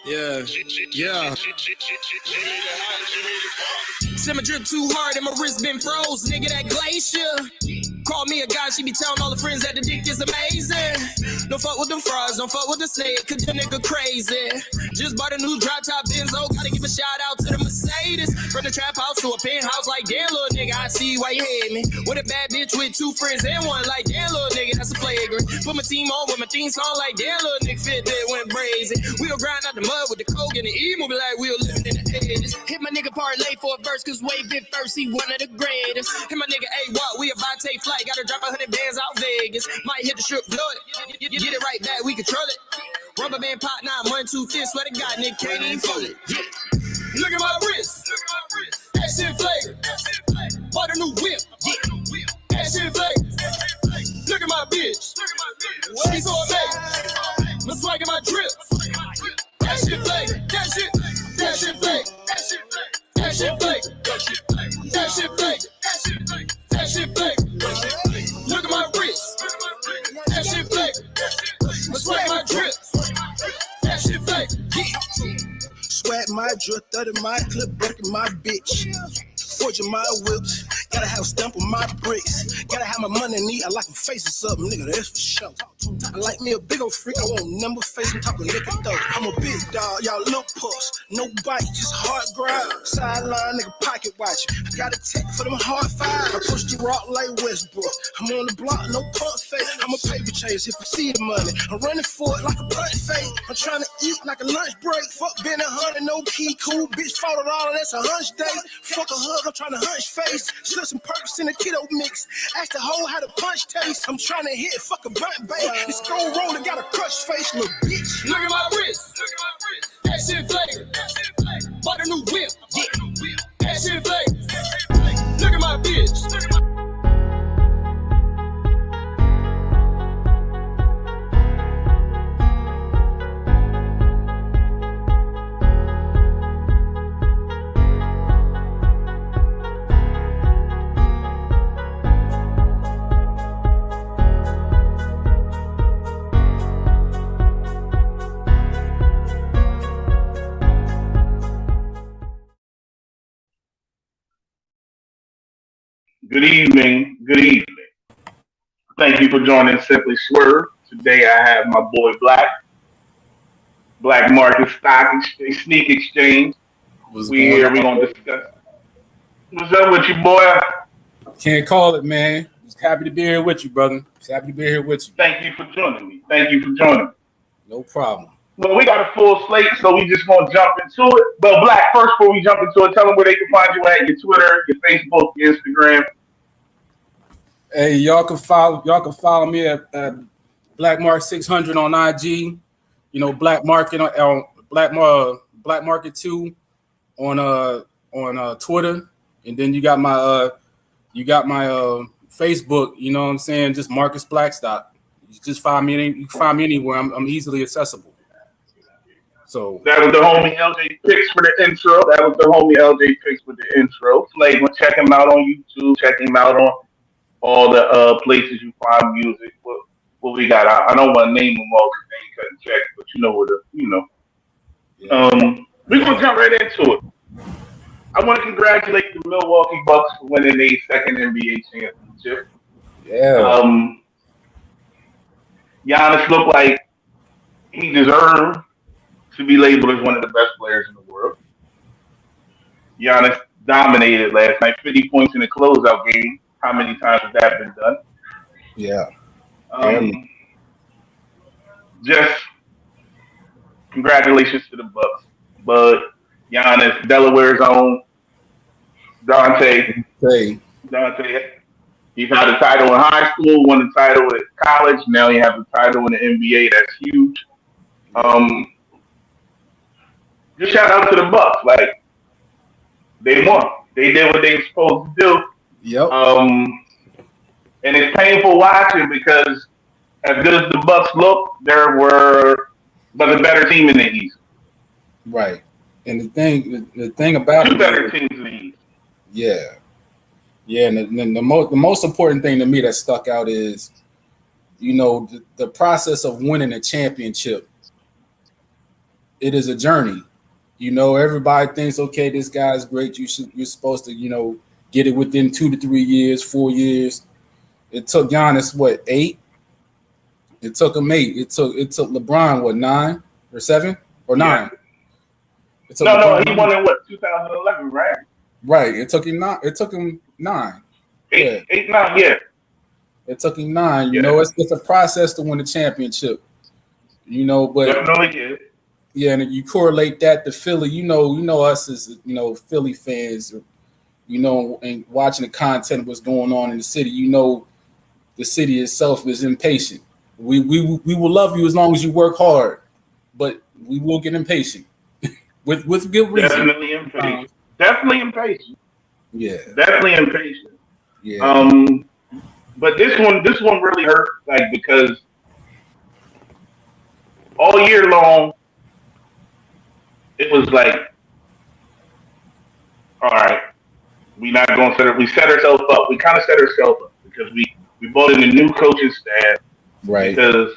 Yeah. Simmer drip too hard and my wrist been froze, nigga, that glacier. Call me a guy, she be telling all the friends that the dick is amazing. Don't fuck with them fries, don't fuck with the snake, cause the nigga crazy. Just bought a new drop top Benzo, gotta give a shout out to the Mercedes. From the trap house to a penthouse, like damn little nigga, I see why you hate me. With a bad bitch with two friends and one, like damn little nigga, that's a flagrant. Put my team on with my theme song, like damn little nigga fit that went brazen. We'll grind out the mud with the coke and the E-movie like we'll living in the 80s. Hit my nigga parlay for a verse, cause Wave it first, he one of the greatest. Hit my nigga, hey, what, we about to take flight. Gotta drop 100 bands out Vegas. Might hit the strip, blow it. Get it right back, we control it. Rubber band pop, now I'm 1, 2, 3. Swear to God, nigga can't even fool it. Yeah. Look at my wrist. That shit flavor. Bought a new whip. Yeah. That shit flavor. Look at my bitch. She's so amazing. My swag and my drip. That shit flavor. That shit flavor. That shit flavor. That shit flavor. That shit flavor. That shit flavor. Look at my wrist. That shit flavor. My swag, my drip. That shit flavor. Swag my drip, 30 my clip, breaking my bitch. Forging my whips, gotta have a stamp on my bricks. Gotta have my money neat, I like my face or something, nigga, that's for sure. I like me a big old freak, I want number face, I'm talking liquor though. I'm a big dog, y'all little puss, no bite, just hard grind. Sideline, nigga, pocket watching. I got a tech for them hard fives. I push the rock like Westbrook. I'm on the block, no pump fake. I'm a paper chase if I see the money. I'm running for it like a blunt fake. I'm trying to eat like a lunch break. Fuck being 100, no key, cool bitch, $40, that's a hunch date. Fuck a hug, I'm trying to hunch face. Slip some perks in the keto mix. Ask the hoe how the punch taste. I'm trying to hit, fuck a blunt bait. This gold roller got a crushed face, little bitch. Look at my wrist. That shit flavor. Bought a new whip. Yeah. That shit flavor. Look at my bitch. Good evening. Good evening. Thank you for joining Simply Swirv. Today I have my boy Black Market Stock Exchange, Sneak Exchange. We're going to discuss. What's up with you, boy? Can't call it, man. Just happy to be here with you, brother. Just happy to be here with you. Thank you for joining me. No problem. Well, we got a full slate, so we just going to jump into it. But Black, first before we jump into it, tell them where they can find you at, your Twitter, your Facebook, your Instagram. Hey, y'all can follow me at BlackMark600 on IG. You know, Black Market on Black Market 2 on Twitter, and then you got my Facebook. You know what I'm saying? Just Marcus Blackstock. You just find me. You can find me anywhere. I'm easily accessible. So that was the homie LJ Picks for the intro. Flavor, check him out on YouTube. Check him out on all the places you find music. What we got? I don't want to name them all because then you couldn't check, but you know where we're gonna jump right into it. I want to congratulate the Milwaukee Bucks for winning their second NBA championship. Yeah. Giannis looked like he deserved to be labeled as one of the best players in the world. Giannis dominated last night, 50 points in the closeout game. How many times has that been done? Yeah. Just congratulations to the Bucks. But Giannis, Delaware's own Dante. He's had a title in high school, won the title at college. Now he has a title in the NBA. That's huge. Just shout out to the Bucks. Like, they won. They did what they were supposed to do. Yep. And it's painful watching because as good as the Bucks look, there was a better team in the East. Right. And the thing about two better teams in the East. Yeah. Yeah, and the most important thing to me that stuck out is, you know, the process of winning a championship it is a journey. You know, everybody thinks, okay, this guy's great. You're supposed to, you know, get it within 2 to 3 years, 4 years. It took Giannis what 8? It took him 8. It took LeBron what 9 or 7 or 9? It took No, LeBron he won in what 2011, right? Right. It took him 9. It took him 9. Eight, 9, yeah. It took him 9. You Yeah. know, it's a process to win a championship. You know, but Definitely is. yeah, and you correlate that to Philly. You know us as Philly fans, and watching the content of what's going on in the city. You know, the city itself is impatient. We will love you as long as you work hard, but we will get impatient with good reason. Definitely impatient. Definitely impatient. Yeah. Definitely impatient. Yeah. But this one really hurt, like, because all year long it was like, all right, we not gonna set it. We set ourselves up. We kind of set ourselves up because we brought in a new coaching staff, Right. Because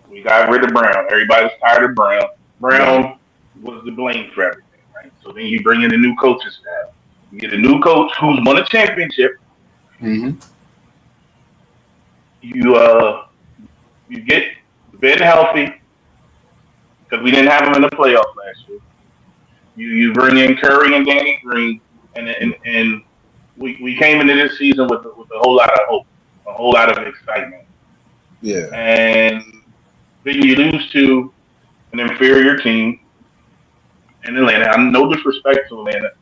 we got rid of Brown. Everybody was tired of Brown. Brown was to blame for everything, right? So then you bring in a new coaching staff. You get a new coach who's won a championship. Mm-hmm. You get Ben healthy because we didn't have him in the playoffs last year. You bring in Curry and Danny Green, and we came into this season with a whole lot of hope, a whole lot of excitement. Yeah. And then you lose to an inferior team in Atlanta. I'm no disrespect to Atlanta,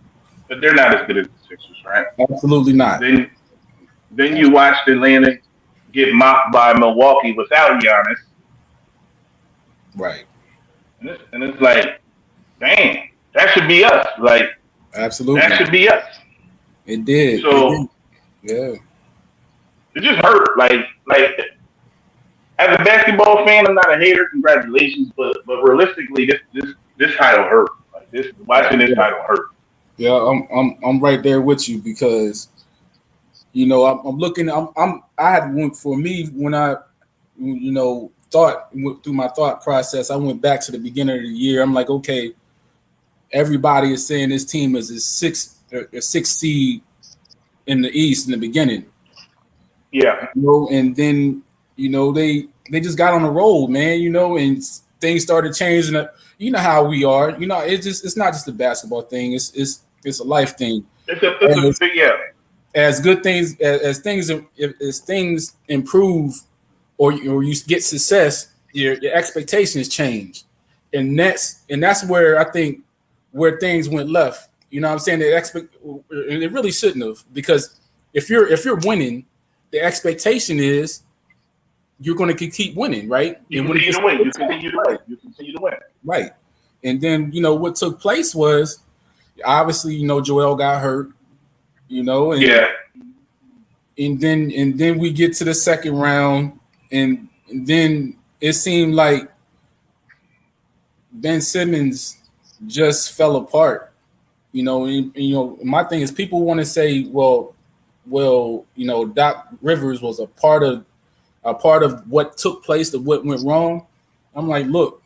but they're not as good as the Sixers, right? Absolutely not. Then you watched Atlanta get mocked by Milwaukee without Giannis. Right. And it's like, dang, that should be us. Like, absolutely, that should be us. It did. So, yeah, it just hurt. Like as a basketball fan, I'm not a hater. Congratulations, but realistically, this title hurt. Like watching this title hurt. Yeah, I'm right there with you because, I'm looking. I had went for me when I, went through my thought process. I went back to the beginning of the year. I'm like, okay, everybody is saying this team is a sixth seed in the East in the beginning. Yeah. And then they just got on the roll, man. And things started changing. You know how we are. It's not just a basketball thing. It's a life thing. It's a big, yeah. As good things as things improve, or you get success, your expectations change, and that's where I think where things went left. You know what I'm saying? It really shouldn't have, because if you're winning, the expectation is you're going to keep winning, right? You continue to win. Right. And then what took place was obviously Joel got hurt, and yeah. And then we get to the second round, and then it seemed like Ben Simmons just fell apart. My thing is, people want to say, well, Doc Rivers was a part of what took place, of what went wrong. I'm like, look,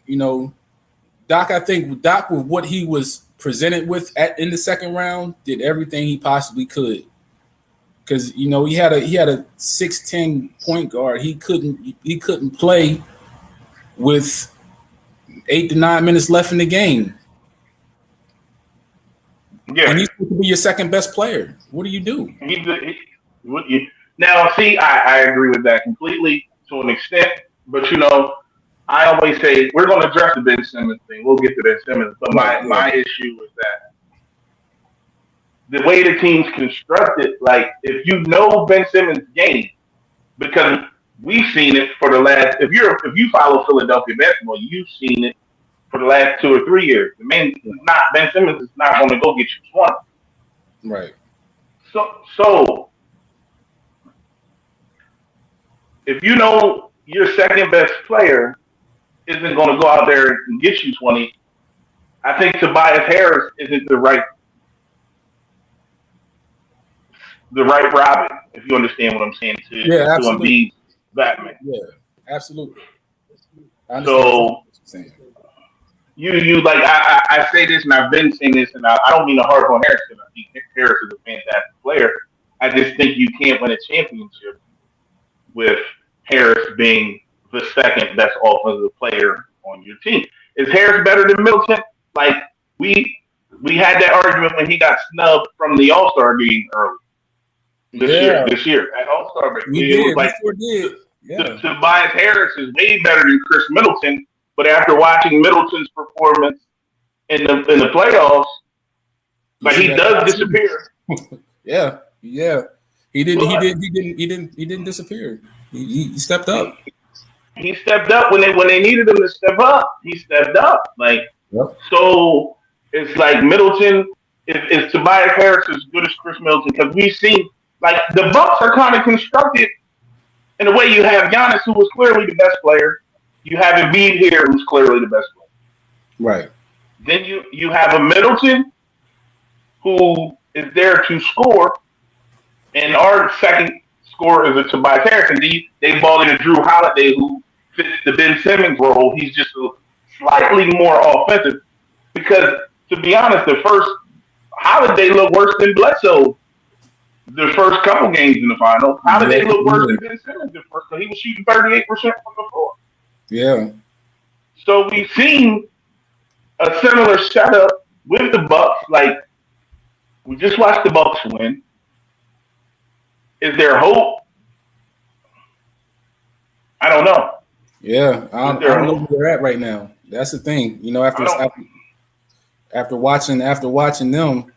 Doc, I think Doc, with what he was presented with in the second round, did everything he possibly could. Because he had a 6'10" point guard. He couldn't play with 8 to 9 minutes left in the game. Yeah. And he's supposed to be your second best player. What do you do? Now, see, I agree with that completely to an extent, but I always say we're going to address the Ben Simmons thing. We'll get to Ben Simmons, but my issue is that the way the team's constructed, like, if Ben Simmons' game, because we've seen it for the last. If you follow Philadelphia basketball, you've seen it for the last 2 or 3 years. Ben Simmons is not going to go get you 20. Right. So if your second best player isn't going to go out there and get you 20, I think Tobias Harris isn't the right Robin, if you understand what I'm saying, to Embiid's Batman. Yeah, absolutely. So you like I say this and I've been saying this and I don't mean to harp on Harris because I think Harris is a fantastic player. I just think you can't win a championship with Harris being the second best offensive player on your team. Is Harris better than Middleton? Like we had that argument when he got snubbed from the All-Star game early this year at All-Star break. It was like Tobias Harris is way better than Chris Middleton, but after watching Middleton's performance in the playoffs, like he does disappear. Yeah. He didn't disappear. He stepped up. He stepped up when they needed him to step up. He stepped up. So it's like Middleton is Tobias Harris as good as Chris Middleton because we've seen like the Bucks are kind of constructed in a way. You have Giannis, who was clearly the best player. You have Embiid here, who's clearly the best player. Right. Then you have a Middleton who is there to score, and our second scorer is a Tobias Harris. And they brought in a Drew Holiday who fits the Ben Simmons role. He's just slightly more offensive because, to be honest, the first Holiday looked worse than Bledsoe. The first couple games in the finals, how did they look worse than Ben Simmons the first? He was shooting 38% from the floor. Yeah. So we've seen a similar setup with the Bucks. Like we just watched the Bucks win. Is there hope? I don't know. Yeah, I don't know where they're at right now. That's the thing. You know, after watching them,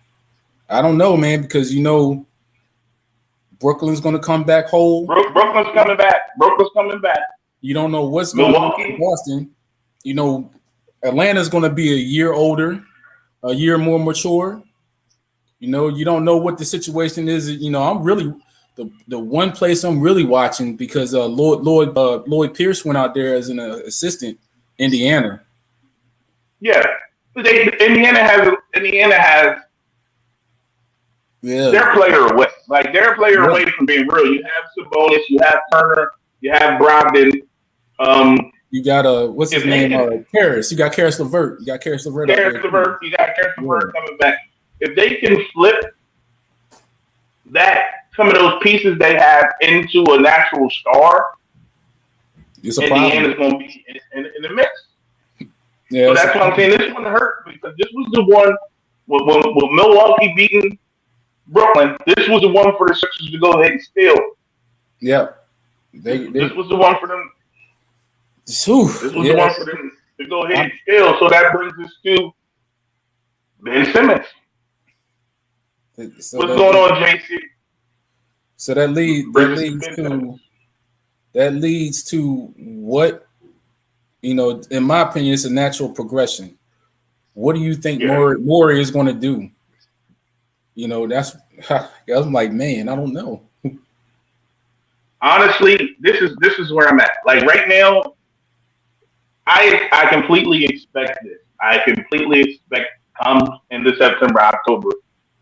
I don't know, man, because you know Brooklyn's going to come back whole. Brooklyn's coming back. You don't know what's going on in Boston. You know, Atlanta's going to be a year older, a year more mature. You know, you don't know what the situation is. You know, I'm really the one place I'm really watching because Lloyd Pierce went out there as an assistant, Indiana. Yeah, Indiana has their player away. Like their player away from being real. You have Sabonis, you have Turner, you have Brogdon. You got what's his name? Karis. You got Karis LeVert. You got Karis LeVert. You got Karis LeVert coming back. If they can flip some of those pieces they have into a natural star, Indiana's going to be in the mix. Yeah, so that's why I'm saying this one hurt because this was the one with Milwaukee beating Brooklyn. This was the one for the Sixers to go ahead and steal. Yeah, this was the one for them. This was the one for them to go ahead and steal. So that brings us to Ben Simmons. What's going on, JC? So that leads to what, you know, in my opinion, it's a natural progression. What do you think Morey is going to do? You know, I'm like, man, I don't know. Honestly, this is where I'm at. Like right now, I completely expect this. I completely expect come into September, October,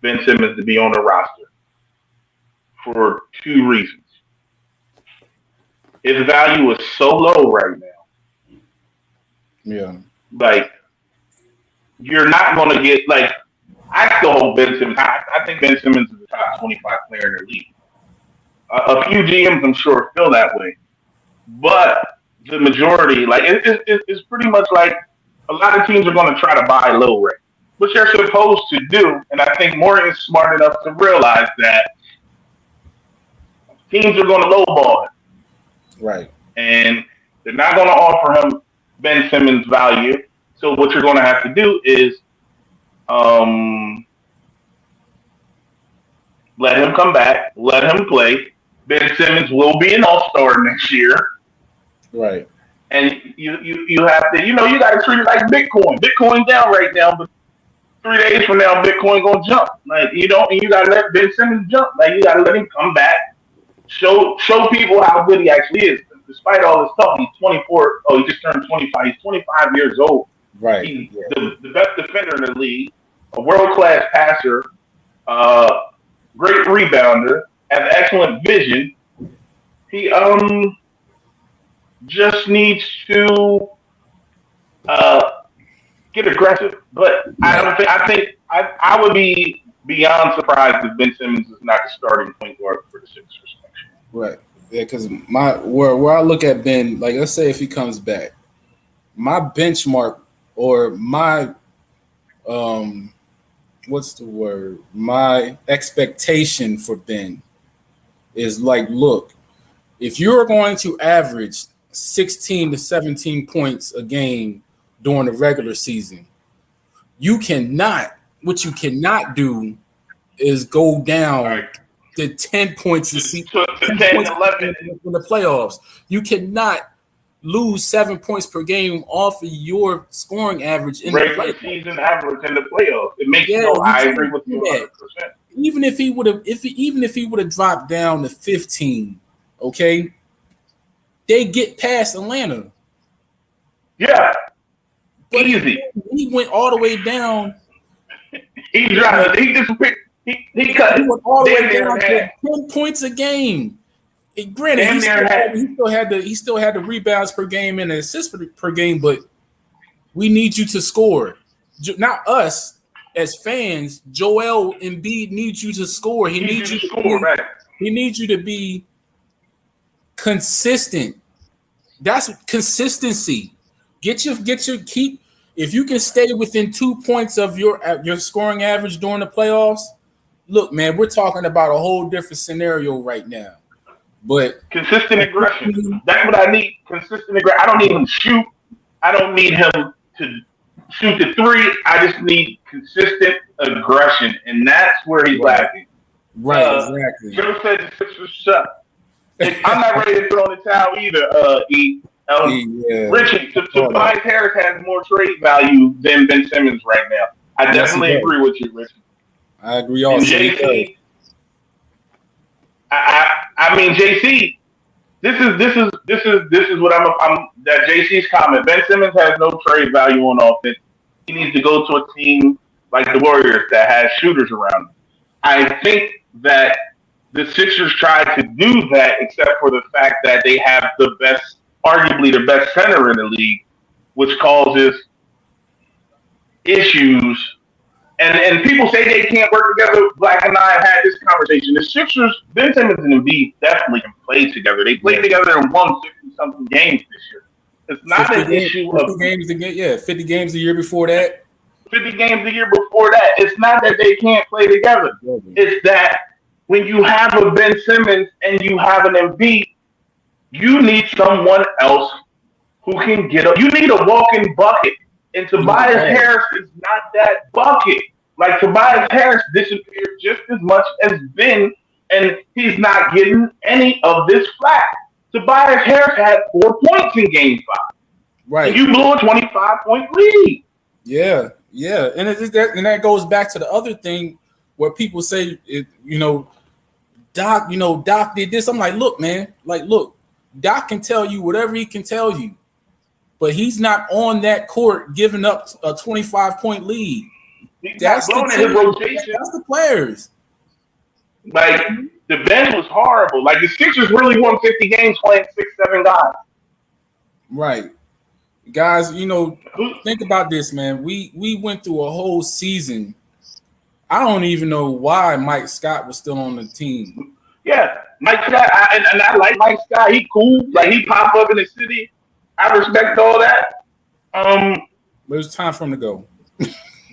Ben Simmons to be on the roster for two reasons. His value is so low right now. Yeah. Like, you're not going to get, like, I still hold Ben Simmons. I think Ben Simmons is a top 25 player in the league. A few GMs, I'm sure, feel that way. But the majority, like, it's pretty much like a lot of teams are going to try to buy low rate, which they're supposed to do. And I think Morey is smart enough to realize that teams are going to lowball him. Right. And they're not going to offer him Ben Simmons value. So what you're going to have to do is let him come back, let him play. Ben Simmons will be an all-star next year. Right. And you have to, you know, you got to treat it like Bitcoin. Bitcoin's down right now, but 3 days from now, Bitcoin going to jump. Like, you got to let Ben Simmons jump. Like, you got to let him come back. Show people how good he actually is. Despite all this stuff, he's 24. Oh, he just turned 25. He's 25 years old. Right. He's the best defender in the league, a world-class passer, great rebounder, has excellent vision. He just needs to get aggressive. But I would be beyond surprised if Ben Simmons is not the starting point guard for the Sixers. Right. Yeah, because where I look at Ben, like let's say if he comes back, my benchmark or my what's the word? My expectation for Ben is like, look, if you're going to average 16 to 17 points a game during the regular season, what you cannot do is go down to 10 points to 10 points 11 in the playoffs. You cannot lose 7 points per game off of your scoring average in regular the season average in the playoffs. It makes I agree with you 100%. Even if he would have dropped down to 15, okay, they get past Atlanta. Yeah, but easy. He went all the way down. He dropped. He cut. He went all the way down to 10 points a game. Granted, he still had the rebounds per game and the assists per game, but we need you to score. Not us as fans. Joel Embiid needs you to score. He needs you to score. Right. He needs you to be consistent. That's consistency. Get your keep. If you can stay within 2 points of your scoring average during the playoffs, look, man, we're talking about a whole different scenario right now. But consistent aggression. That's what I need. Consistent aggression. I don't need him to shoot. I don't need him to shoot the three. I just need consistent aggression, and that's where he's lacking. Right, exactly. Joe said the Sixers suck. I'm not ready to throw in the towel either. Richie, Tobias Harris has more trade value than Ben Simmons right now. I definitely agree with you, Richie. I agree also. JC, I mean JC. This is what I'm that JC's comment. Ben Simmons has no trade value on offense. He needs to go to a team like the Warriors that has shooters around him. I think that the Sixers tried to do that, except for the fact that they have arguably the best center in the league, which causes issues. And people say they can't work together. Black and I have had this conversation. The Sixers, Ben Simmons and Embiid definitely can play together. They played together and won 50-something games this year. It's not an issue of 50 games a year before that. 50 games a year before that. It's not that they can't play together. It's that when you have a Ben Simmons and you have an Embiid, you need someone else who can get up. You need a walking bucket. And Tobias Harris is not that bucket. Like Tobias Harris disappeared just as much as Ben, and he's not getting any of this flack. Tobias Harris had 4 points in Game 5. Right. And you blew a 25-point lead. Yeah. And that goes back to the other thing where people say, Doc did this. I'm like, look, man, Doc can tell you whatever he can tell you. But he's not on that court giving up a 25-point lead. That's his rotation. That's the players. Like, the bench was horrible. Like, the Sixers really won 50 games playing 6-7 guys. Right. Guys, think about this, man. We went through a whole season. I don't even know why Mike Scott was still on the team. Yeah, Mike Scott, and I like Mike Scott. He cool. Like, he popped up in the city. I respect all that. But it was time for him to go.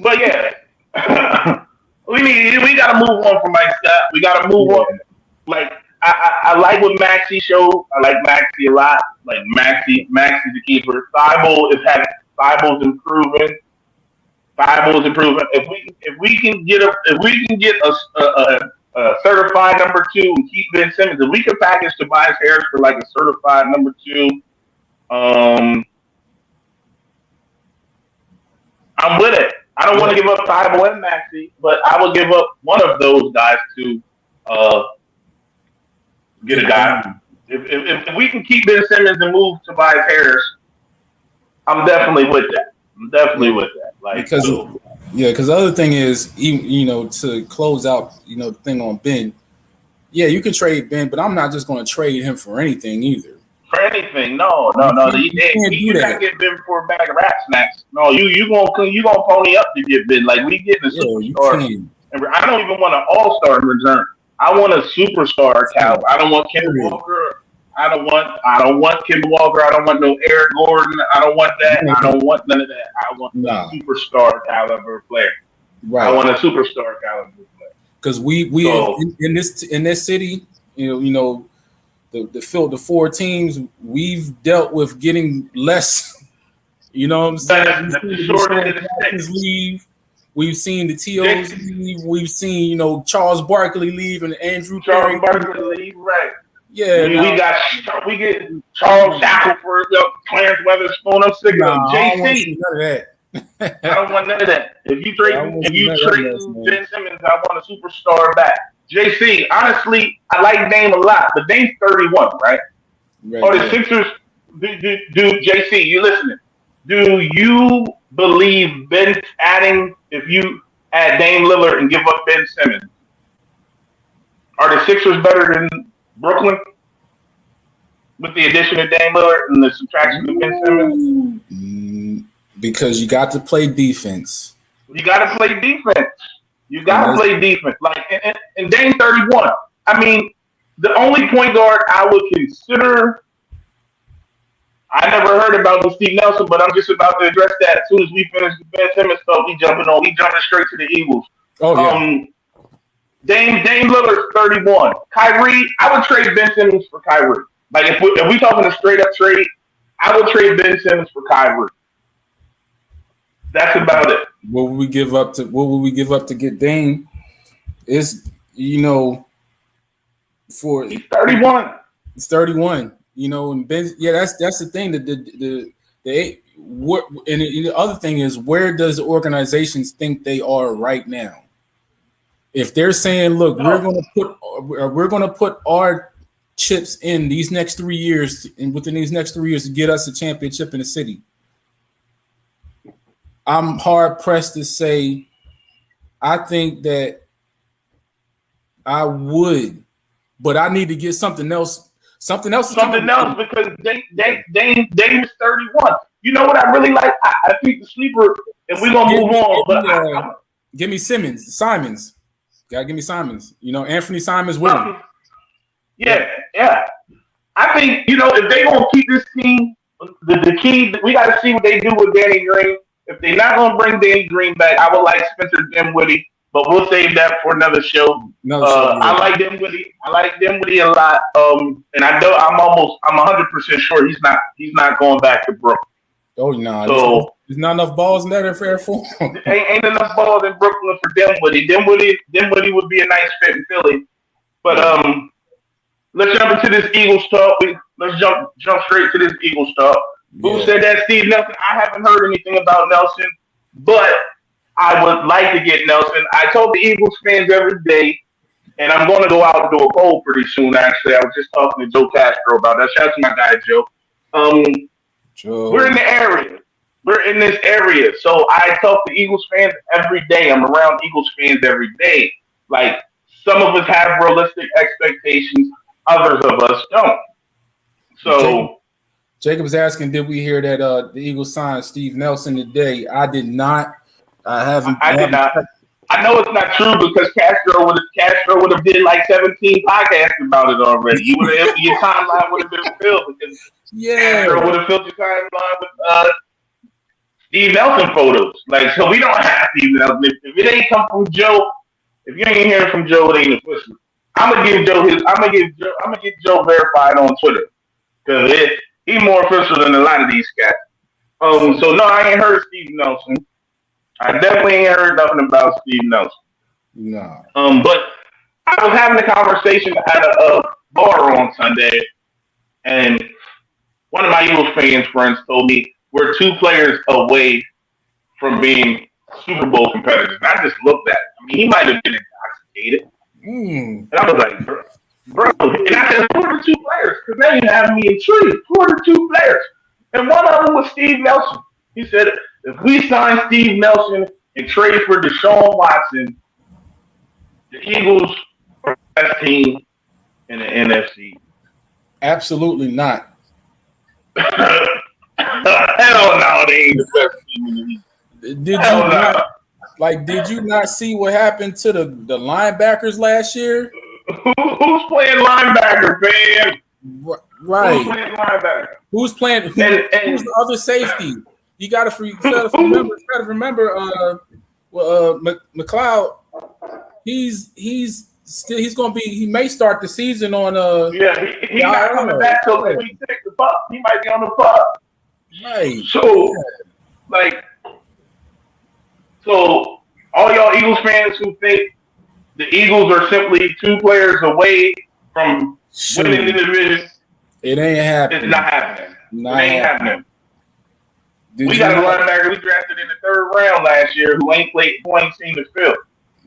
But yeah, we gotta move on from Mike Scott. We gotta move on. Like I like what Maxey showed. I like Maxey a lot. Like Maxey's the keeper. Thibel's improving. If we can get a certified number 2 and keep Ben Simmons, if we can package Tobias Harris for like a certified number 2. I'm with it. I don't want to give up Thibault and Maxey, but I will give up one of those guys to get a guy. If we can keep Ben Simmons and move Tobias Harris, I'm definitely with that. Like, because the other thing is, to close out, the thing on Ben. Yeah, you can trade Ben, but I'm not just going to trade him for anything either. for anything. No. can't do You that. not get bid for a bag of rat snacks. No, you gonna pony up to get bid. Like we getting a Yeah, you superstar. can. And I don't even want an all-star in return. I want a superstar caliber. I don't want Kemba Walker. I don't want Kemba Walker. I don't want no Eric Gordon. I don't want that. I don't want none of that. I want a superstar caliber player. Right. I want a superstar caliber player. Because we in this city, the four teams, we've dealt with getting less. You know what I'm saying? Leave. We've seen the TOs leave. We've seen Charles Barkley leave and Andrew Perry leave. Right. Yeah, we get Charles Shackelford, Clarence Weatherspoon. I'm sick of them. JC. I don't want none of that. If you trade Ben Simmons, I want a superstar back. JC, honestly, I like Dame a lot, but Dame's 31, right? The Sixers, JC, you listening? Do you believe if you add Dame Lillard and give up Ben Simmons, are the Sixers better than Brooklyn with the addition of Dame Lillard and the subtraction of Ben Simmons? Because you got to play defense. You got to play defense. Like, and Dame 31. I mean, the only point guard I would consider. I never heard about Steve Nelson, but I'm just about to address that as soon as we finish the Ben Simmons stuff. We jumping straight to the Eagles. Oh yeah. Dame Lillard's 31. Kyrie, I would trade Ben Simmons for Kyrie. Like if we talking a straight up trade, I would trade Ben Simmons for Kyrie. That's about it. What would we give up to get Dame? Is for he's 31. He's 31. And Ben, that's the thing. And the other thing is, where does the organizations think they are right now? If they're saying, "Look, we're going to put our chips in these next 3 years, and within these next 3 years to get us a championship in the city," I'm hard pressed to say I think that I would, but I need to get something else. Something else because Dame is 31. You know what I really like? I think the sleeper, and we're gonna move on. But give me Simons. Gotta give me Simons. Anthony Simons with him. Yeah. I think if they gonna keep this team, the key we got to see what they do with Danny Green. If they're not gonna bring Danny Green back, I would like Spencer Dinwiddie. But we'll save that for another show. I like Dinwiddie a lot. And I know I'm 100% sure he's not going back to Brooklyn. Oh no! So there's not enough balls in that affair for him. ain't enough balls in Brooklyn for Dinwiddie. Dinwiddie would be a nice fit in Philly. But let's jump into this Eagles talk. Let's jump straight to this Eagles talk. Who said that? Steve Nelson. I haven't heard anything about Nelson, but I would like to get Nelson. I told the Eagles fans every day, and I'm going to go out and do a poll pretty soon, actually. I was just talking to Joe Castro about that. Shout out to my guy, Joe. Joe. We're in the area. We're in this area. So I talk to Eagles fans every day. I'm around Eagles fans every day. Like, some of us have realistic expectations. Others of us don't. So Jacob was asking, did we hear that the Eagles signed Steve Nelson today? I did not. I did not. I know it's not true because Castro would have did like 17 podcasts about it already. Your timeline would have been filled because Castro would have filled your timeline with Steve Nelson photos. Like, so we don't have Steve Nelson. If it ain't come from Joe, if you ain't hearing from Joe, it ain't official. I'm gonna get Joe verified on Twitter because he's more official than a lot of these cats. So no, I ain't heard Steve Nelson. I definitely ain't heard nothing about Steve Nelson. No. But I was having a conversation at a bar on Sunday, and one of my Eagles fans friends told me we're 2 players away from being Super Bowl competitors. And I just looked at him. I mean, he might have been intoxicated. And I was like, bro. And I said, who are the 2 players? Because now you have me intrigued. Who are the 2 players? And one of them was Steve Nelson. He said, if we sign Steve Nelson and trade for Deshaun Watson, the Eagles are the best team in the NFC. Absolutely not. Hell no, they ain't the best team in the league. Did you not see what happened to the linebackers last year? Who's playing linebacker, man? Right. Who's playing linebacker? Who's the other safety? You got to remember. McLeod. He may start the season on. He's not coming back till week 6. The pup. He might be on the pup. Right. So all y'all Eagles fans who think the Eagles are simply 2 players away from winning the division, it ain't happening. It's not happening. It ain't happening. We got a linebacker we drafted in the 3rd round last year who ain't seen the field.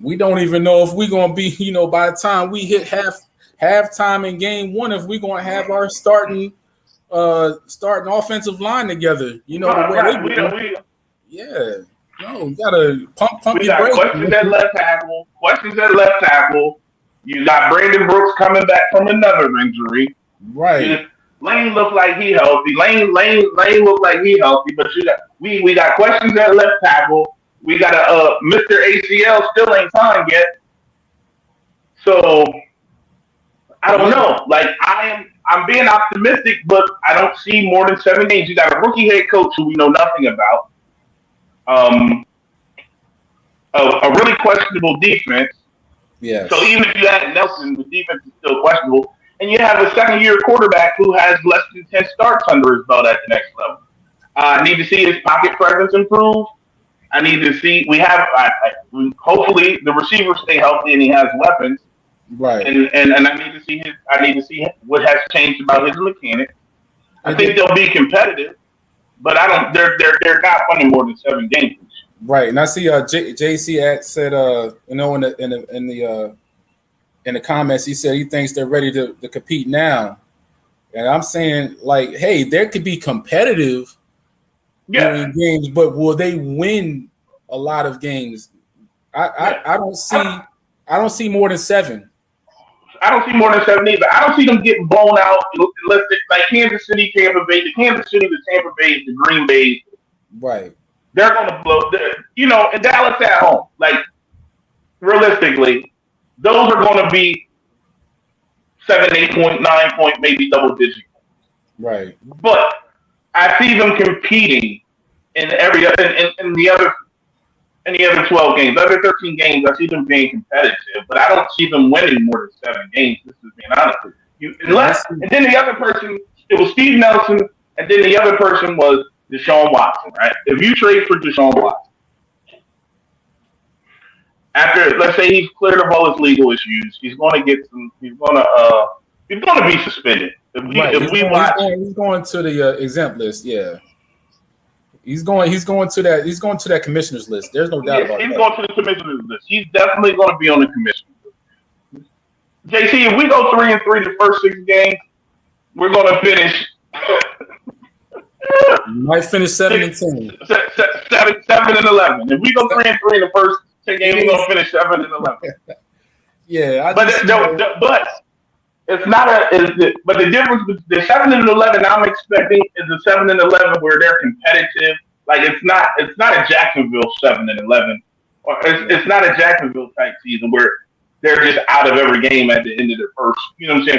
We don't even know if we're gonna be, by the time we hit halftime in game 1, if we're gonna have our starting offensive line together. We gotta pump we your got brakes. Questions at left tackle. You got Brandon Brooks coming back from another injury. Right. Lane looked like he healthy. Lane looked like he healthy, but we got questions at left tackle. We got Mr. ACL still ain't signed yet. So I don't know. I'm being optimistic, but I don't see more than 7 games. You got a rookie head coach who we know nothing about. A really questionable defense. Yeah. So even if you add Nelson, the defense is still questionable. And you have a 2nd-year quarterback who has less than 10 starts under his belt at the next level. I need to see his pocket presence improve. I need to see. Hopefully the receivers stay healthy and he has weapons. Right. And I need to see what has changed about his mechanics. I think they'll be competitive, but I don't. They're not winning more than 7 games. Right. And I see JC said in the comments, he said he thinks they're ready to compete now. And I'm saying, hey, there could be competitive in games, but will they win a lot of games? I don't see more than 7. I don't see more than 7 either. I don't see them getting blown out unless it's like Kansas City, Tampa Bay, the Tampa Bay, the Green Bay. Right. They're going to blow. And Dallas at home. Realistically, those are going to be 7, 8 point, 9 point, maybe double digit. Right. But I see them competing in the other 12 games, other 13 games. I see them being competitive, but I don't see them winning more than 7 games. This is being honest with you. And then the other person, it was Steve Nelson, and then the other person was Deshaun Watson. Right? If you trade for Deshaun Watson, after, let's say he's cleared of all his legal issues, he's going to get some. He's going to be suspended. He's going to the exempt list. Yeah, he's going to that. He's going to that commissioner's list. There's no doubt about that. He's going to the commissioner's list. He's definitely going to be on the commissioner's list. JC, if we go 3-3 the first 6 games, we're going to finish. Might finish 7-10. 7-11. If we go 3-3 in the first 10 games, we're going to finish 7-11. Yeah, but it's not but the difference with the 7-11 I'm expecting is the 7-11 where they're competitive. It's not a Jacksonville 7-11, or it's not a Jacksonville type season where they're just out of every game at the end of the first.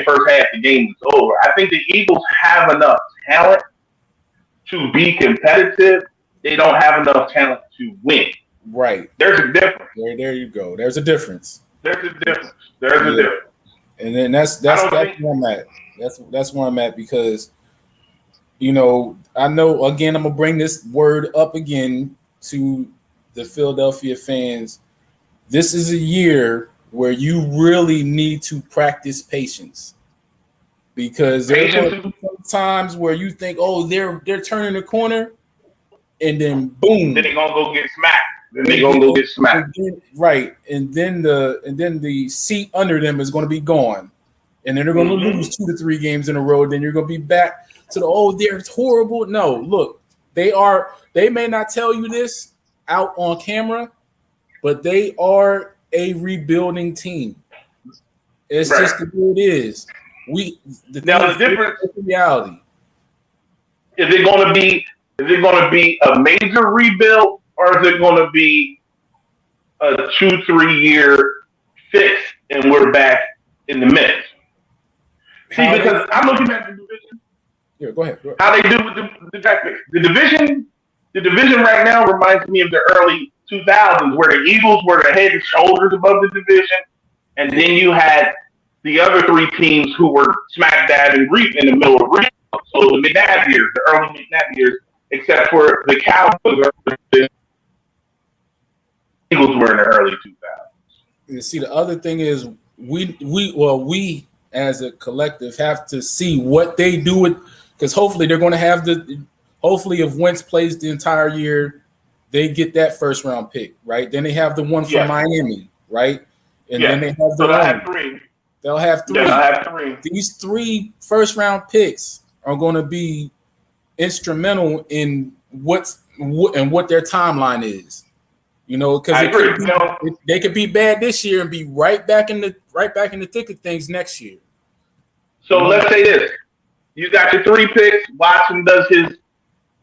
First half the game is over. I think the Eagles have enough talent to be competitive. They don't have enough talent to win. Right. There's a difference. There you go. There's a difference. There's a difference. And then that's where I'm at. That's where I'm at because, I know again I'm gonna bring this word up again to the Philadelphia fans. This is a year where you really need to practice patience because there's times where you think, oh, they're turning the corner, and then boom, then they're gonna go get smacked. Right, and then the seat under them is going to be gone, and then they're going to lose 2 to 3 games in a row. Then you're going to be back to they're horrible. No, look, they may not tell you this out on camera, but they are a rebuilding team. It's just the way it is. The difference reality. Is it going to be? Is it going to be a major rebuild, or is it going to be a 2-3 year fix and we're back in the mix? See, because I'm looking at the division. Yeah, go ahead. How they do with the draft picks. The division right now reminds me of the early 2000s, where the Eagles were the head and shoulders above the division, and then you had the other three teams who were smack dab and in the middle of rebuild. So the McNabb years, the early McNabb years, except for the Cowboys, the Eagles were in the early 2000s. You see, the other thing is we as a collective have to see what they do with, because hopefully they're going to have hopefully if Wentz plays the entire year, they get that first round pick, right? Then they have the one from Miami, right? And then they have They'll have three. They'll have three. They'll have three. These 3 first round picks are going to be instrumental in what their timeline is. You know, because they could be bad this year and be right back in the thick of things next year. So let's say this: you got your 3 picks. Watson does his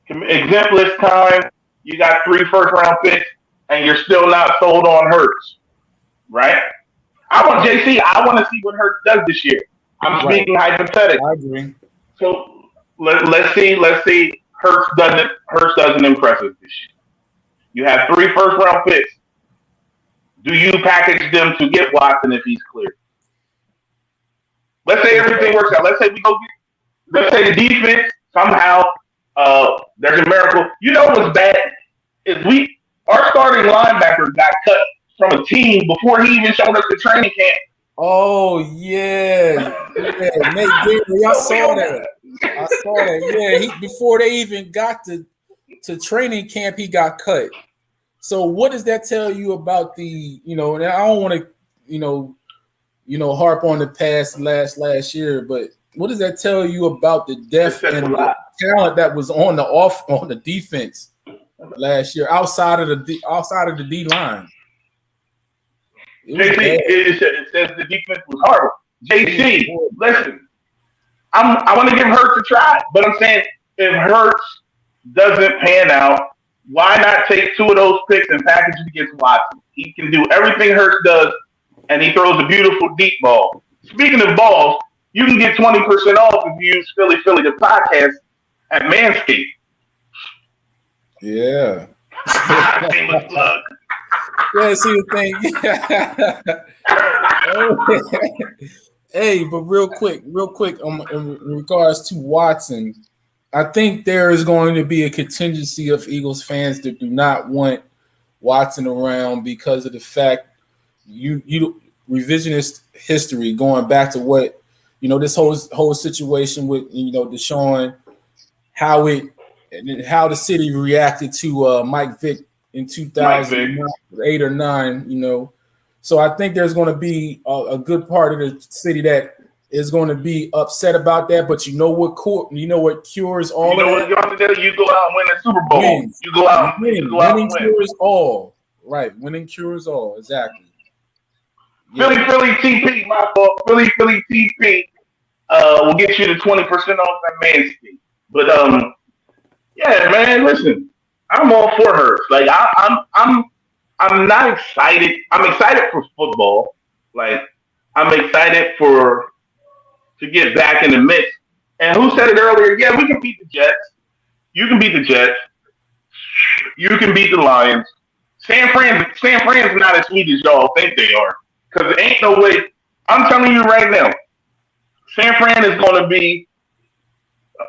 exemplary time. You got 3 first round picks, and you're still not sold on Hurts, right? I want JC. I want to see what Hurts does this year. I'm speaking hypothetically. I agree. So let's see. Hurts doesn't impress us this year. You have 3 first round picks. Do you package them to get Watson if he's clear? Let's say everything works out. Let's say let's say the defense somehow there's a miracle. You know what's bad is our starting linebacker got cut from a team before he even showed up to training camp. Oh yeah, Nate Gary, I saw that. Yeah, before they even got to training camp, he got cut. So what does that tell you about the, and I don't want to, harp on the past last year, but what does that tell you about the depth and talent that was on the defense last year outside of the D line? It says the defense was horrible. JC, listen, I want to give Hurts a try, but I'm saying if Hurts doesn't pan out, why not take 2 of those picks and package it against Watson? He can do everything Hurts does, and he throws a beautiful deep ball. Speaking of balls, you can get 20% off if you use Philly the podcast at Manscaped. Yeah. Shameless plug. Yeah, see the thing. Hey, but real quick, in regards to Watson, I think there is going to be a contingency of Eagles fans that do not want Watson around because of the fact you revisionist history going back to what this whole situation with Deshaun, how the city reacted to Mike Vick in 2008 or 9, So I think there's going to be a good part of the city that is going to be upset about that. But what cures all of that? You go out and win a Super Bowl. Wins. You go out and win. Winning cures all. Right. Winning cures all. Exactly. Yeah. Philly TP, my fault. Philly TP will get you the 20% off that Manscaped. But yeah, man, listen, I'm all for Hurts. Like I'm not excited. I'm excited for football. Like I'm excited to get back in the mix. And who said it earlier? Yeah, we can beat the Jets. You can beat the Jets. You can beat the Lions. San Fran's not as sweet as y'all think they are. Because there ain't no way. I'm telling you right now, San Fran is going to be.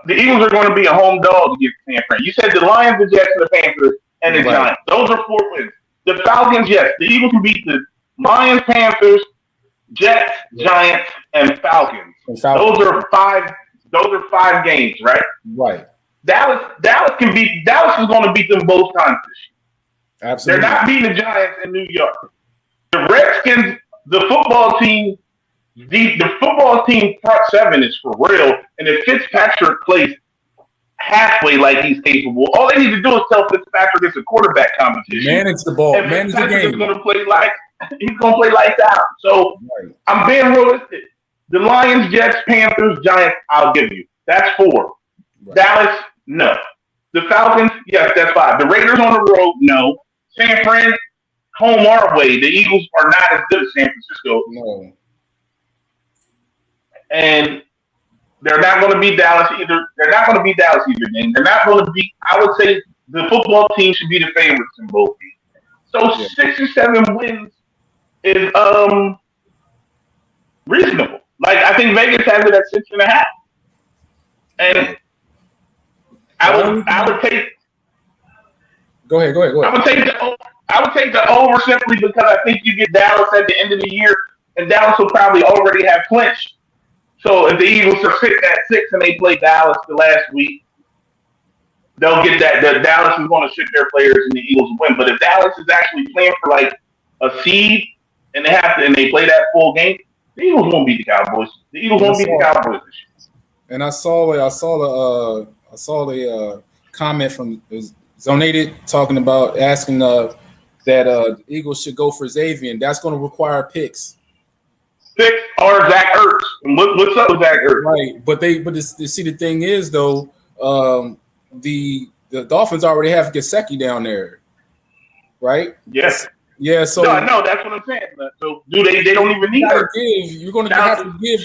The Eagles are going to be a home dog against San Fran. You said the Lions, the Jets, and the Panthers, and the Giants. Those are 4 wins. The Falcons, yes. The Eagles can beat the Lions, Panthers, Jets, Giants, and Falcons. Those are 5 games, right? Right. Dallas is going to beat them both times this year. Absolutely. They're not beating the Giants in New York. The Redskins, the football team front 7 is for real. And if Fitzpatrick plays halfway like he's capable, all they need to do is tell Fitzpatrick it's a quarterback competition. Manage the ball. And manage the game. He's going to play like that. So I'm being realistic. The Lions, Jets, Panthers, Giants, I'll give you. That's 4. Right. No. The Falcons, yes, that's 5. The Raiders on the road, no. San Fran, home our way. The Eagles are not as good as San Francisco. No. And they're not going to beat Dallas either. They're not going to beat Dallas either game. They're not going to beat. I would say the football team should be the favorites in both games. So 6 or 7 wins is reasonable. Like I think Vegas has it at 6.5, and I would take. Go ahead. I would take the over simply because I think you get Dallas at the end of the year, and Dallas will probably already have clinched. So if the Eagles are sitting at 6 and they play Dallas the last week, they'll get that. The Dallas is going to sit their players and the Eagles win. But if Dallas is actually playing for like a seed and they play that full game, the Eagles won't beat the Cowboys. The Eagles won't beat the Cowboys this year. And I saw the comment from Zonated talking about asking that the Eagles should go for Xavier, and that's going to require picks. Picks or Zach Ertz. What's up with Zach Ertz? Right, but see the thing is though, the Dolphins already have Gesicki down there, right? Yes. Yeah. So no, that's what I'm saying. So do they don't even need her. You're going to have to give.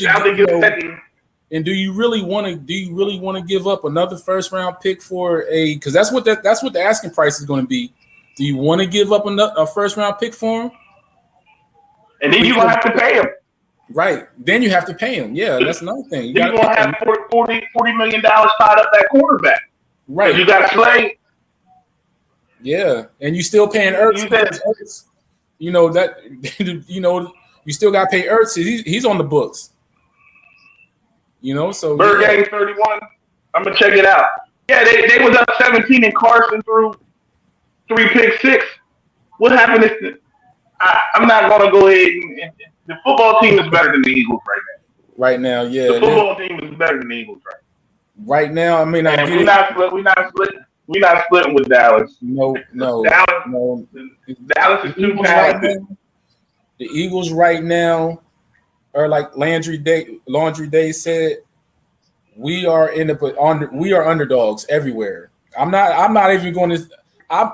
And do you really want to give up another first round pick for because that's what the asking price is going to be. Do you want to give up a first round pick for him? And then you're going to have to pay him. Right. Then you have to pay him. Yeah, that's another thing. You're going to have $40 million tied up that quarterback. Right. You got Slay. Yeah, and you still paying Ertz. You know that. You still got to pay Ertz. He's on the books. So Bird game 31. I'm gonna check it out. Yeah, they was up 17 and Carson threw 3 pick 6. What happened is I'm not gonna go ahead and the football team is better than the Eagles right now. Right now, yeah. The football team is better than the Eagles right now. I mean, we're not splitting with Dallas. No. Dallas is too talented. The Eagles right now are like Laundry Day said. We are underdogs everywhere. I'm not even going to.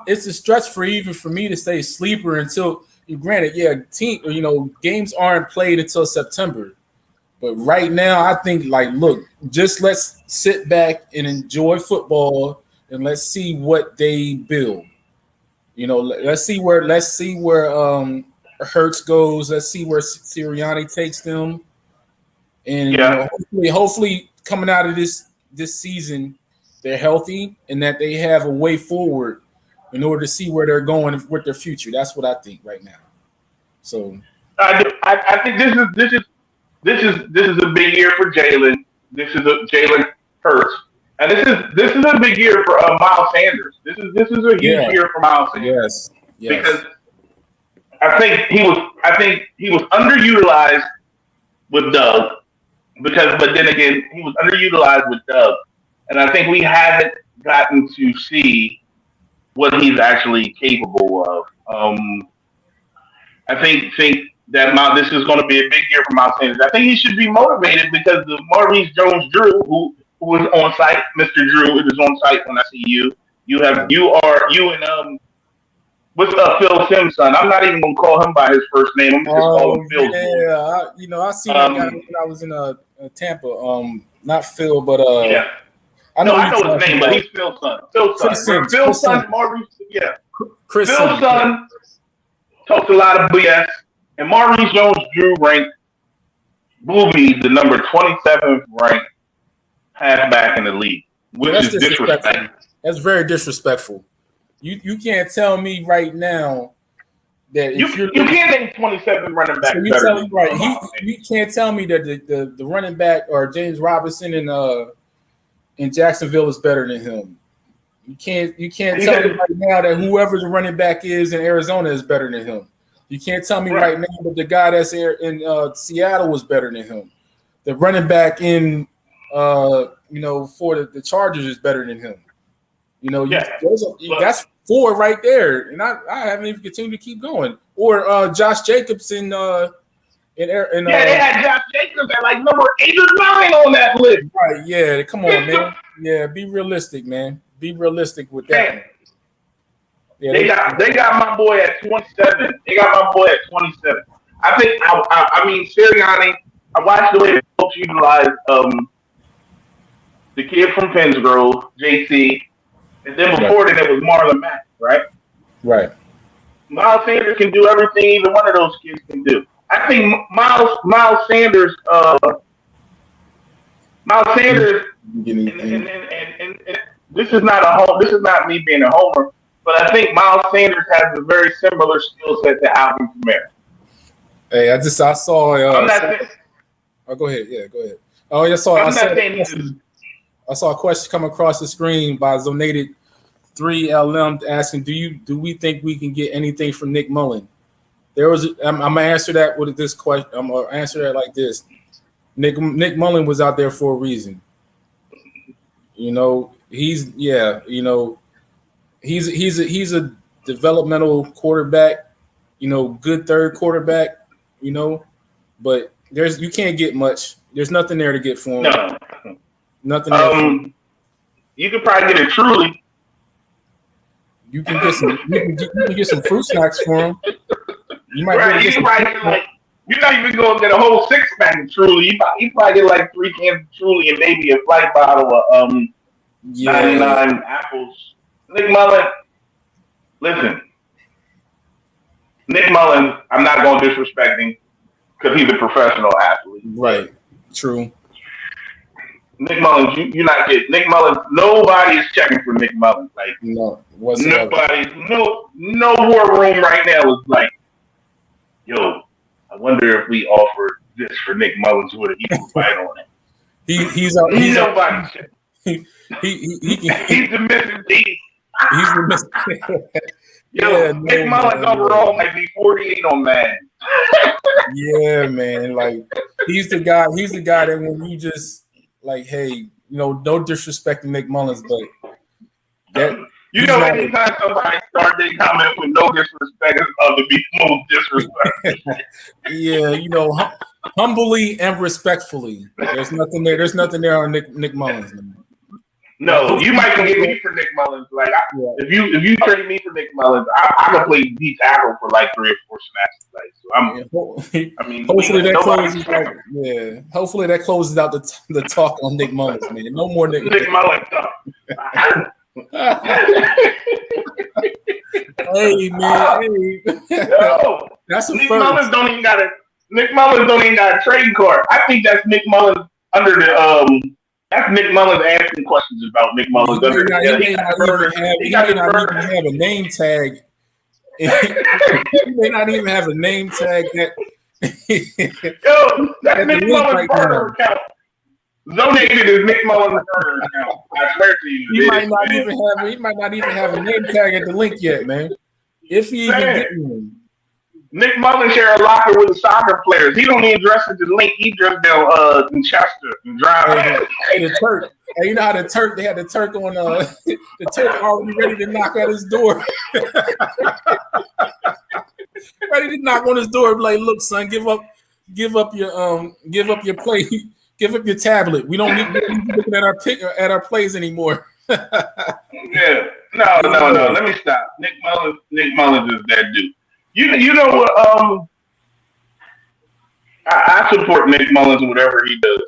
It's a stretch for me to say sleeper until. Granted, games aren't played until September, but right now I think look, just let's sit back and enjoy football and let's see what they build. Let's see where Hurts goes. Let's see where Sirianni takes them, and hopefully coming out of this season, they're healthy and that they have a way forward in order to see where they're going with their future. That's what I think right now. So I think this is a big year for Jalen. This is a Jalen Hurts, and this is a big year for Miles Sanders. This is a huge year for Miles Sanders. Yes. Because I think he was underutilized with Doug. But then again, he was underutilized with Doug, and I think we haven't gotten to see what he's actually capable of. I think that this is going to be a big year for Miles Sanders. I think he should be motivated because the Maurice Jones-Drew, who is on site, Mr. Drew is on site when I see you. You and what's Phil Simms' son? I'm not even going to call him by his first name. I'm just call him Phil. Yeah, I seen that guy when I was in Tampa. Not Phil, but I know his name, but he's Phil's son. Phil's son, Maurice. Yeah, Phil's son talks a lot of BS, and Maurice Jones-Drew ranked the number 27th ranked halfback in the league, which is disrespectful. That's very disrespectful. You can't tell me right now that you can't name 27 running backs. You can't tell me that the running back or James Robinson in Jacksonville is better than him. You can't tell me right now that whoever the running back is in Arizona is better than him. You can't tell me right now that the guy that's in Seattle was better than him. The running back in for the Chargers is better than him. That's 4 right there, and I haven't even continued to keep going. Or Josh Jacobs in they had Josh Jacobs at like number 8 or 9 on that list. Right? Yeah, come on, man. Yeah, be realistic, man. Be realistic with that. Man, Yeah, they got my boy at 27. They got my boy at 27. I think I mean Sirianni. I watched the way the coach utilized the kid from Pennsgrove, JC, and then before that it was Marlon Mack, right? Right. Miles Sanders can do everything either one of those kids can do. I think Miles Sanders and this is not this is not me being a homer, but I think Miles Sanders has a very similar skill set to Alvin Kamara. Hey, I saw. I'm not saying. Oh, go ahead. Yeah, go ahead. Oh, yeah, I saw a question come across the screen by Zonated 3LM asking, do we think we can get anything from Nick Mullen? I'm gonna answer that with this question. I'm gonna answer that like this. Nick Mullen was out there for a reason. You know, he's a developmental quarterback, you know, good third quarterback, you know, but you can't get much. There's nothing there to get for him. No. Nothing there for him. You could probably get it truly. You can get some fruit snacks for him. You might you're not even going to get a whole 6-pack of Truly. You probably get like 3 cans of Truly and maybe a flight bottle of 99 apples. Nick Mullen, listen. Nick Mullen, I'm not going to disrespect him because he's a professional athlete. Right. True. Nick Mullins, you're not getting Nick Mullins. Nobody is checking for Nick Mullins. Like nobody, no war room right now is like, yo, I wonder if we offer this for Nick Mullins with an equal fight on it. He's nobody checking. He's the missing piece. He's the missing. Yo, Nick Mullins overall might be 48 on Madden. Yeah, man. Like he's the guy that when you just like, hey, you know, no disrespect to Nick Mullins, but that anytime somebody starts their comment with no disrespect, it's going to be most disrespectful. Yeah, you know, humbly and respectfully. There's nothing there. There's nothing there on Nick Mullins. Man. No, you might get me for Nick Mullins. Like, if you trade me for Nick Mullins, I can play D tackle for like 3 or 4 snaps. Like, so hopefully that closes out. Yeah, hopefully that closes out the talk on Nick Mullins, man. No more Nick Mullins talk. Hey man, no, that's a Nick first. Mullins don't even got a trading card. I think that's Nick Mullins under the That's Nick Mullins asking questions about Nick Mullins. He may not even have a name tag. He may not even have a name tag that. Yo, that's Nick Mullins' burner account. Donated is Nick Mullins' burner account. I swear to you. He might not even have a name tag at the link yet, man. If he even get one. Nick Mullins share a locker with the soccer players. He don't even dress at the link. He dressed down in Chester and drive. Hey, the Turk. Hey, you know how they had the Turk on the Turk already ready to knock at his door. Ready to knock on his door, like, look, son, give up your play, give up your tablet. We don't need you looking at our plays anymore. Yeah. No. Let me stop. Nick Mullins is that dude. You know what? I support Nick Mullins in whatever he does.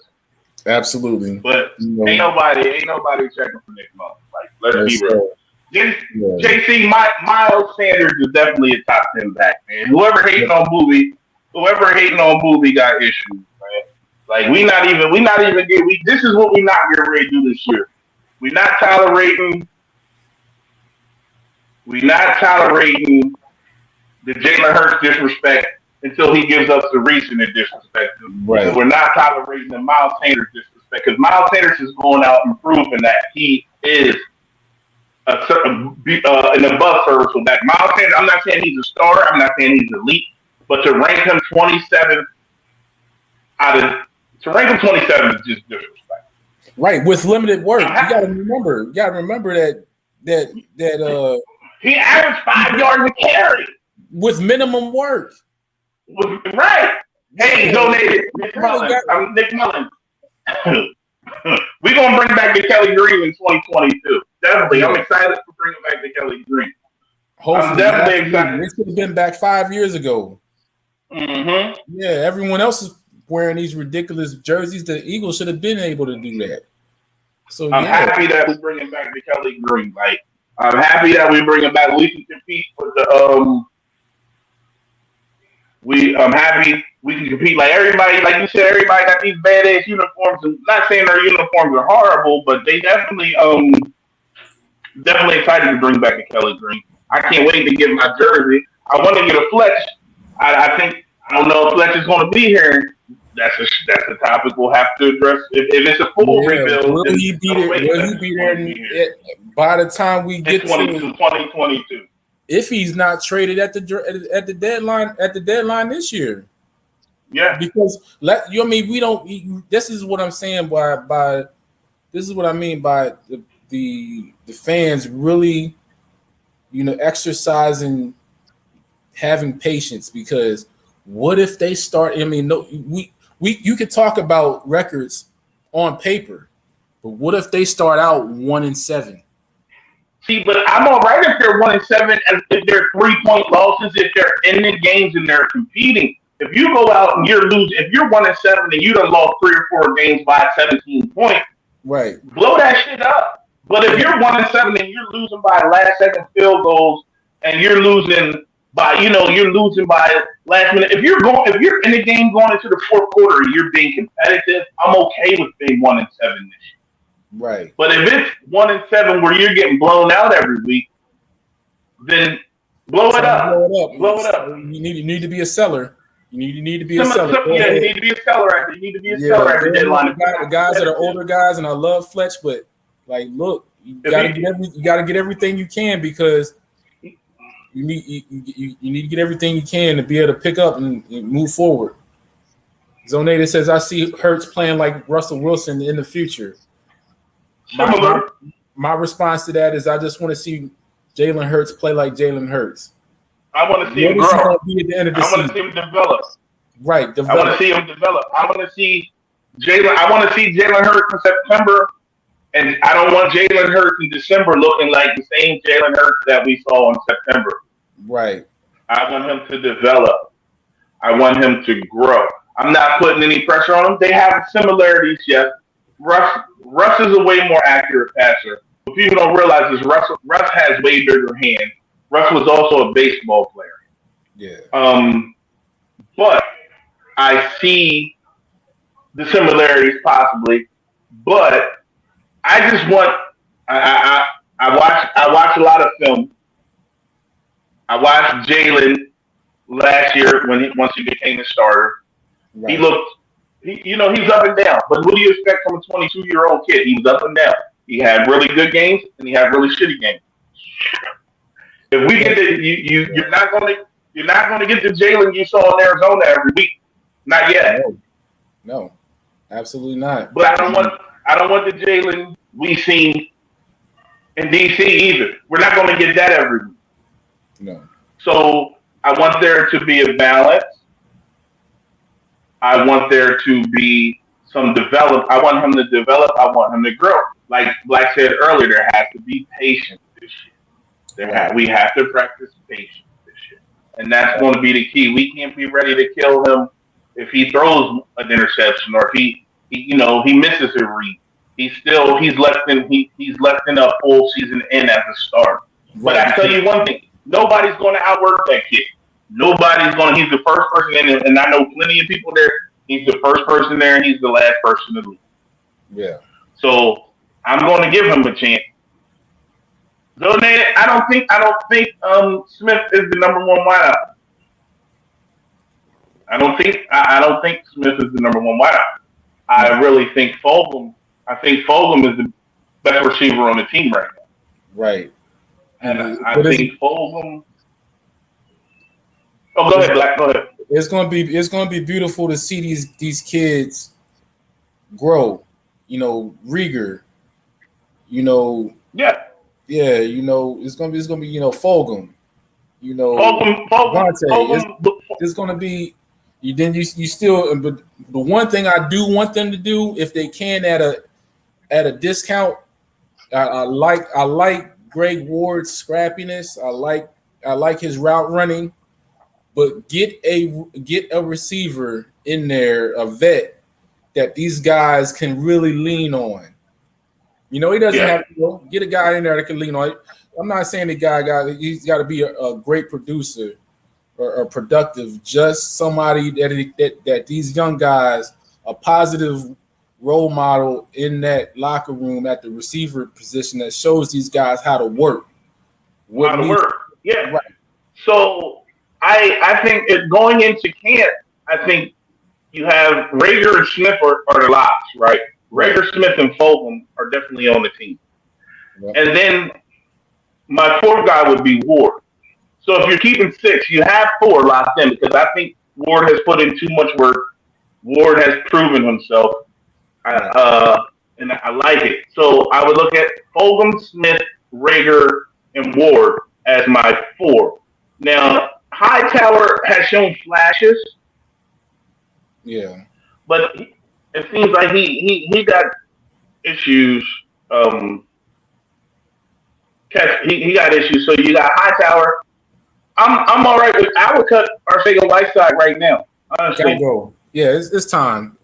Absolutely. But ain't nobody checking for Nick Mullins. Like, let's be real. JC, Miles Sanders is definitely a top 10 back, man. Whoever hating on Booby got issues, man. Like this is what we not getting ready to do this year. We're not tolerating the Jalen Hurts disrespect until he gives us the reason to disrespect him. Right. We're not tolerating the Miles Sanders disrespect because Miles Sanders is going out and proving that he is an above serviceable back. Miles Sanders, I'm not saying he's a star. I'm not saying he's elite, but to rank him 27 is just disrespect. Right, with limited work. You gotta remember that he averaged 5 yards a carry. With minimum work. Right. Hey, donated Nick Mullins. I'm Nick Mullins. We're gonna bring back the Kelly Green in 2022. Definitely, I'm excited for bringing back the Kelly Green. Hopefully, I'm definitely excited. This should have been back 5 years ago. Mm-hmm. Yeah, everyone else is wearing these ridiculous jerseys. The Eagles should have been able to do that. So I'm happy that we're bringing back the Kelly Green. Like, I'm happy that we're bringing back. We can compete with the I'm happy we can compete. Like everybody, like you said, everybody got these badass uniforms. I'm not saying their uniforms are horrible, but they definitely definitely excited to bring back the Kelly Green. I can't wait to get my jersey. I want to get a Fletch. I think I don't know if Fletch is going to be here. That's a topic we'll have to address. If it's a full rebuild, will he be there? Will he be there by the time we get to 2022? If he's not traded at the deadline this year. Yeah, because we don't. This is what I'm saying by this is what I mean by the fans really, exercising, having patience. Because what if they start? I mean, no, you could talk about records on paper, but what if they start out 1-7? See, but I'm all right if they're 1-7, and if they're 3-point losses, if they're in the games and they're competing. If you go out and you're losing, if you're 1-7 and you done lost 3 or 4 games by 17 points, right? Blow that shit up. But if you're 1-7 and you're losing by last-second field goals, and you're losing by last minute, if you're in the game going into the fourth quarter, and you're being competitive, I'm okay with being 1-7 this year. Right. But if it's 1-7 where you're getting blown out every week, then blow it up. Blow it up. You need to be a seller. You need to be a seller. Yeah, you need to be a seller after. You need to be a seller after deadline. The guys that are older guys, and I love Fletch, but look, you gotta get everything you can, because you need to get everything you can to be able to pick up and move forward. Zoneda says, I see Hurts playing like Russell Wilson in the future. My response to that is, I just want to see Jalen Hurts play like Jalen Hurts. I want to see him grow. I want to see him develop. Right, I want to see him develop. I want to see Jalen Hurts in September, and I don't want Jalen Hurts in December looking like the same Jalen Hurts that we saw in September. Right. I want him to develop. I want him to grow. I'm not putting any pressure on him. They have similarities, yes. Russ is a way more accurate passer. What people don't realize is Russ has way bigger hands. Russ was also a baseball player. Yeah. But I see the similarities possibly. But I just want I watch a lot of film. I watched Jalen last year once he became a starter. Right. He's up and down. But what do you expect from a 22-year-old kid? He was up and down. He had really good games and he had really shitty games. If we get you're not gonna get the Jalen you saw in Arizona every week. Not yet. No, absolutely not. But I don't want the Jalen we seen in DC either. We're not gonna get that every week. No. So I want there to be a balance. I want there to be some develop. I want him to develop. I want him to grow. Like Black said earlier, there has to be patience this year. We have to practice patience this year. And that's going to be the key. We can't be ready to kill him if he throws an interception or if he misses a read. He's less than a full season in as a starter. Right. But I tell you one thing, nobody's going to outwork that kid. He's the first person in it, and I know plenty of people there. He's the first person there, and he's the last person to leave. Yeah. So I'm going to give him a chance. So I don't think Smith is the number one wideout. I don't think Smith is the number one wideout. I really think Fulgham. I think Fulgham is the best receiver on the team right now. Right. And I think Fulgham. Oh, go ahead, Black. Go ahead. It's gonna be beautiful to see these kids grow. Rieger. Yeah. Yeah. It's gonna be Fulgham. Fulgham. It's gonna be. You still. But the one thing I do want them to do, if they can, at a discount. I like Greg Ward's scrappiness. I like his route running, but get a receiver in there, a vet that these guys can really lean on. He doesn't have to get a guy in there that can lean on it. I'm not saying he's got to be a great producer or productive. Just somebody that these young guys, a positive role model in that locker room at the receiver position that shows these guys how to work. Yeah. Right. So I think going into camp, I think you have Rager and Smith are the locks, right? Rager, Smith, and Fulgham are definitely on the team. Yep. And then my fourth guy would be Ward. So if you're keeping 6, you have 4 locked in because I think Ward has put in too much work. Ward has proven himself. And I like it. So I would look at Fulgham, Smith, Rager, and Ward as my 4. Now, Hightower has shown flashes. Yeah. But it seems like he got issues. He got issues. So you got Hightower. I'm all right with. I would cut Arcega-Whiteside right now. Honestly, gotta go. Yeah, it's time.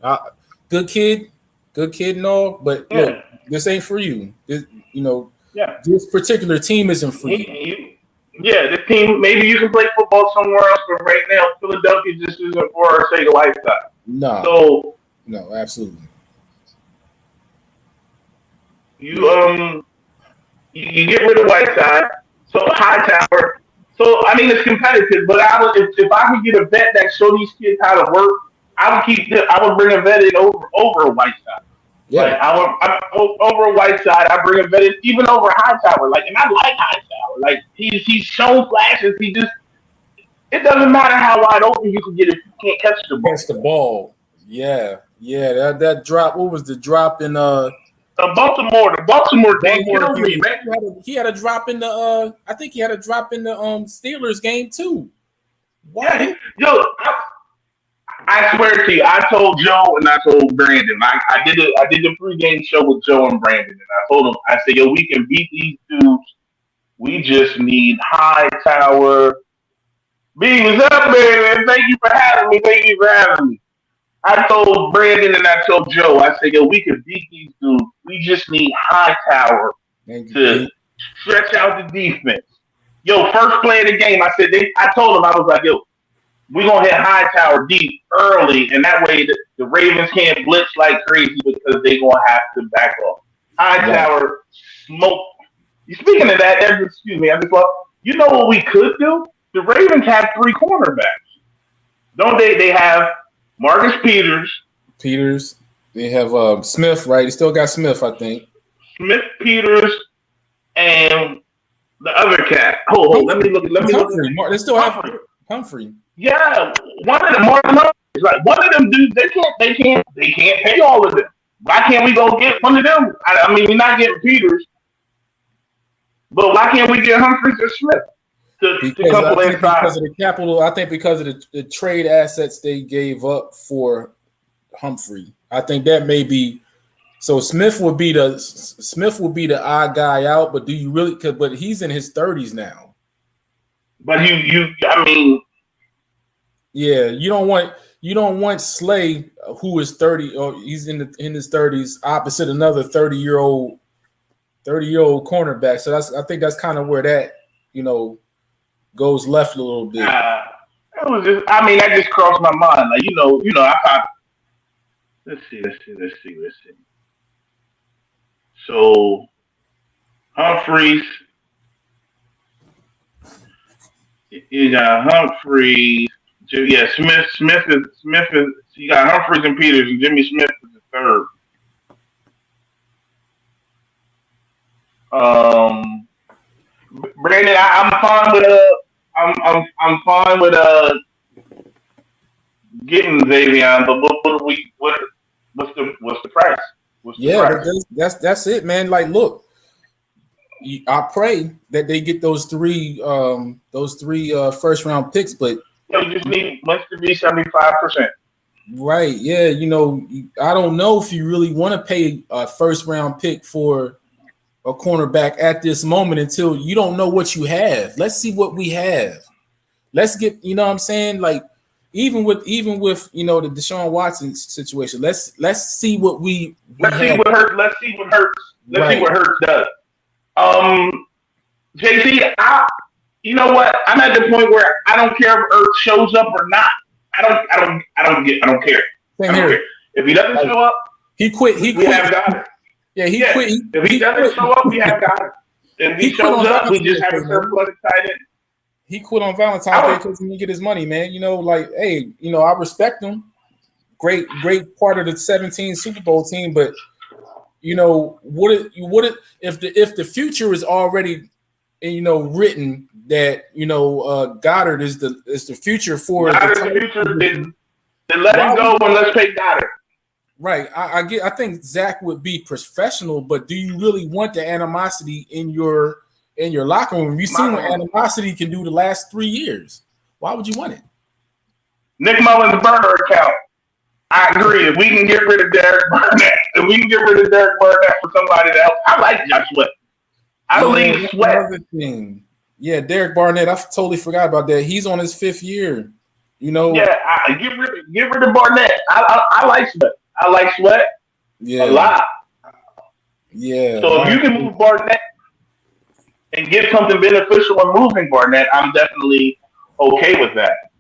Good kid and all, but look, this ain't for you. This particular team isn't for you. The team. Maybe you can play football somewhere else, but right now, Philadelphia just isn't for Arcega-Whiteside. No. So no, absolutely. You get rid of Whiteside, so Hightower. So I mean it's competitive, but if I could get a vet that show these kids how to work, I would bring a vet in over a Whiteside. Yeah, like over a Whiteside, I bring a vet in even over Hightower. Like, and I like Hightower. Like he's shown flashes. It doesn't matter how wide open you can get if you can't catch the ball. Catch the ball. Yeah. That drop. What was the drop in Baltimore game killed me, man. He had a drop in the I think he had a drop in the Steelers game too. Why? Yeah, I swear to you, I told Joe and I told Brandon. I did the pregame show with Joe and Brandon, and I told them, I said, yo, we can beat these dudes. We just need Hightower. B, what's up, man? Thank you for having me. I told Brandon and I told Joe, I said, yo, we can beat these dudes. We just need Hightower to stretch out the defense. Yo, first play of the game, I told them, I was like, yo, we're going to hit Hightower deep early, and that way the Ravens can't blitz like crazy because they're going to have to back off. Hightower smoked. Speaking of that, excuse me, I just thought, you know what we could do? The Ravens have 3 cornerbacks. Don't they? They have Marcus Peters. They have Smith, right? They still got Smith, I think. Smith, Peters, and the other cat. Let me look. They still have Humphrey. Yeah, one of them, Martin Humphrey. Like one of them dudes, they can't pay all of them. Why can't we go get one of them? I mean, we're not getting Peters, but why can't we get Humphreys or Smith to come play inside? Because of the capital, I think because of the trade assets they gave up for Humphrey. I think that may be. So Smith would be the odd guy out, but do you really? But he's in his 30s now. But I mean. Yeah, you don't want Slay, who is 30 or he's in his 30s, opposite another 30-year-old cornerback. So I think that's kind of where that goes left a little bit. That just crossed my mind. Like let's see. So Humphreys, you got Humphreys. Yeah, Smith is. You got Humphreys and Peters, and Jimmy Smith is the third. Brandon, I'm fine with getting Xavier, but what's the price? That's it, man. Like, look, I pray that they get those three first round picks, but. You just need Wentz to be 75%. Right. Yeah. I don't know if you really want to pay a first round pick for a cornerback at this moment until you don't know what you have. Let's see what we have. Let's get, you know what I'm saying? Like even with the Deshaun Watson situation, let's see what we Let's see have. what hurts. Let's see what hurts. Let's see Right. what hurts does. JC, you know what? I'm at the point where I don't care if Earth shows up or not. I don't care. I don't Same care. here. If he doesn't show up, He quit. we have got it. Yeah, he quit. If he doesn't show up, we have got it. If he shows up, we just have a surplus tight end. He quit on Valentine's Day because he didn't get his money, man. Hey, I respect him. Great part of the 17 Super Bowl team, but if the future is already written that Goddard is the future for the future, then let him go and let's pay Goddard. Right. I think Zach would be professional, but do you really want the animosity in your locker room? You've seen what animosity can do the last 3 years. Why would you want it? Nick Mullins' burner account. I agree. If we can get rid of Derek Barnett, for somebody else, I like Josh Sweat. I believe Sweat. Yeah, Derek Barnett. I totally forgot about that. He's on his 5th year. Yeah, get rid of Barnett. I like Sweat. I like Sweat a lot. Yeah. So if you can move Barnett and get something beneficial in moving Barnett, I'm definitely okay with that.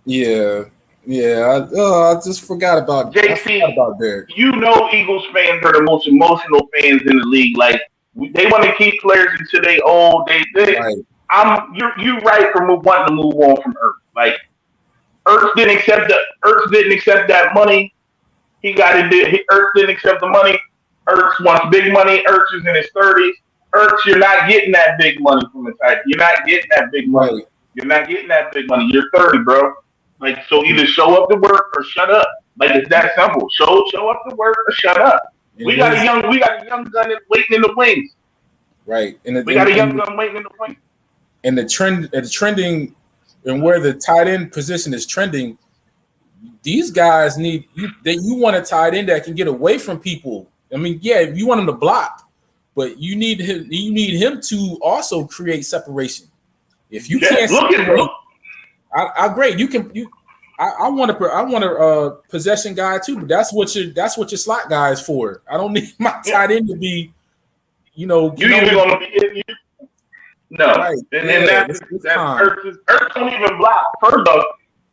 Yeah. I just forgot about JC. Derek. Eagles fans are the most emotional fans in the league. Like they want to keep players until they old. Right. You're right for wanting to move on from Ertz. Like Ertz didn't accept that money. He got it. Ertz didn't accept the money. Ertz wants big money. Ertz is in his 30s. Ertz, you're not getting that big money from the type. You're not getting that big money. Right. You're not getting that big money. You're 30, bro. Like, so either show up to work or shut up. Like, it's that simple. Show up to work or shut up. We got a young gun waiting in the wings. Right. We got a young gun waiting in the wings. And the trending and where the tight end position is trending, these guys you want a tight end that can get away from people. I mean, yeah, you want him to block, but you need him to also create separation. If you can't separate, I great. You can I want a possession guy too, but that's what your slot guy is for. I don't need my tight end to be, No. Right. And that's Ertz don't even block. First off,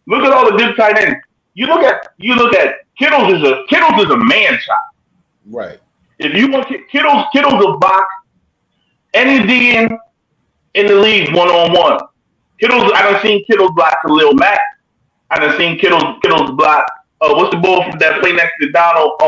look at all the good tight ends. You look at Kittles is a man shot. Right. If you want Kittles will block any DN in the league 1-on-1. Kittles, I done seen Kittles block Khalil Mack. I done seen Kittles block. What's the ball from that play next to Donald?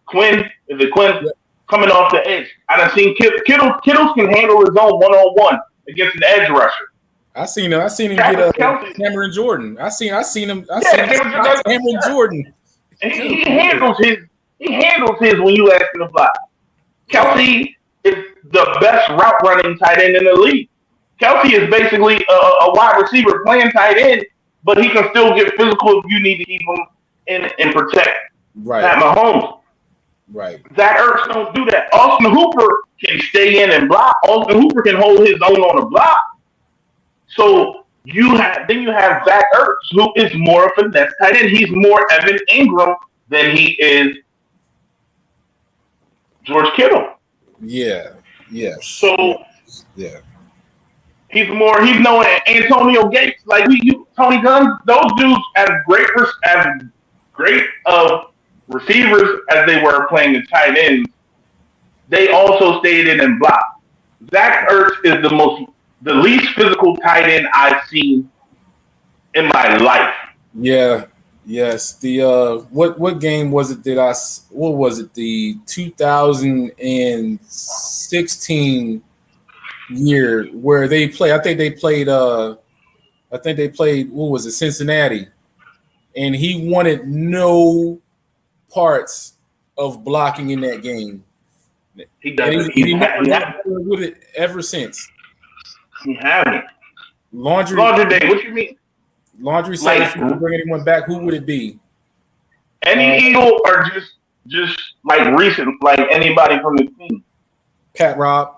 Quinn? Is it Quinn? Yeah. Coming off the edge. I done seen Kittles can handle his own 1-on-1 against an edge rusher. I seen him get Cameron Jordan. I seen him Cameron Jordan. And he handles his when you ask him to block. Kelsey is the best route running tight end in the league. Kelsey is basically a wide receiver playing tight end, but he can still get physical if you need to keep him in and protect. Right. Pat Mahomes. Right. Zach Ertz don't do that. Austin Hooper can stay in and block. Austin Hooper can hold his own on the block. So you have Zach Ertz, who is more of a finesse tight end. He's more Evan Ingram than he is George Kittle. Yeah. Yes. So yeah. He's known Antonio Gates, like Tony Gunn. Those dudes as great receivers as they were playing the tight ends, they also stayed in and blocked. Zach Ertz is the least physical tight end I've seen in my life. Yeah. Yes. The what game was it what was it? The 2016 year where they play. I think they played what was it, Cincinnati, and he wanted no parts of blocking in that game. He doesn't. He with it ever since. He haven't. Laundry day. What you mean? Laundry said if you could bring anyone back, who would it be? Any Eagle or just like recent, like anybody from the team? Pat Rob.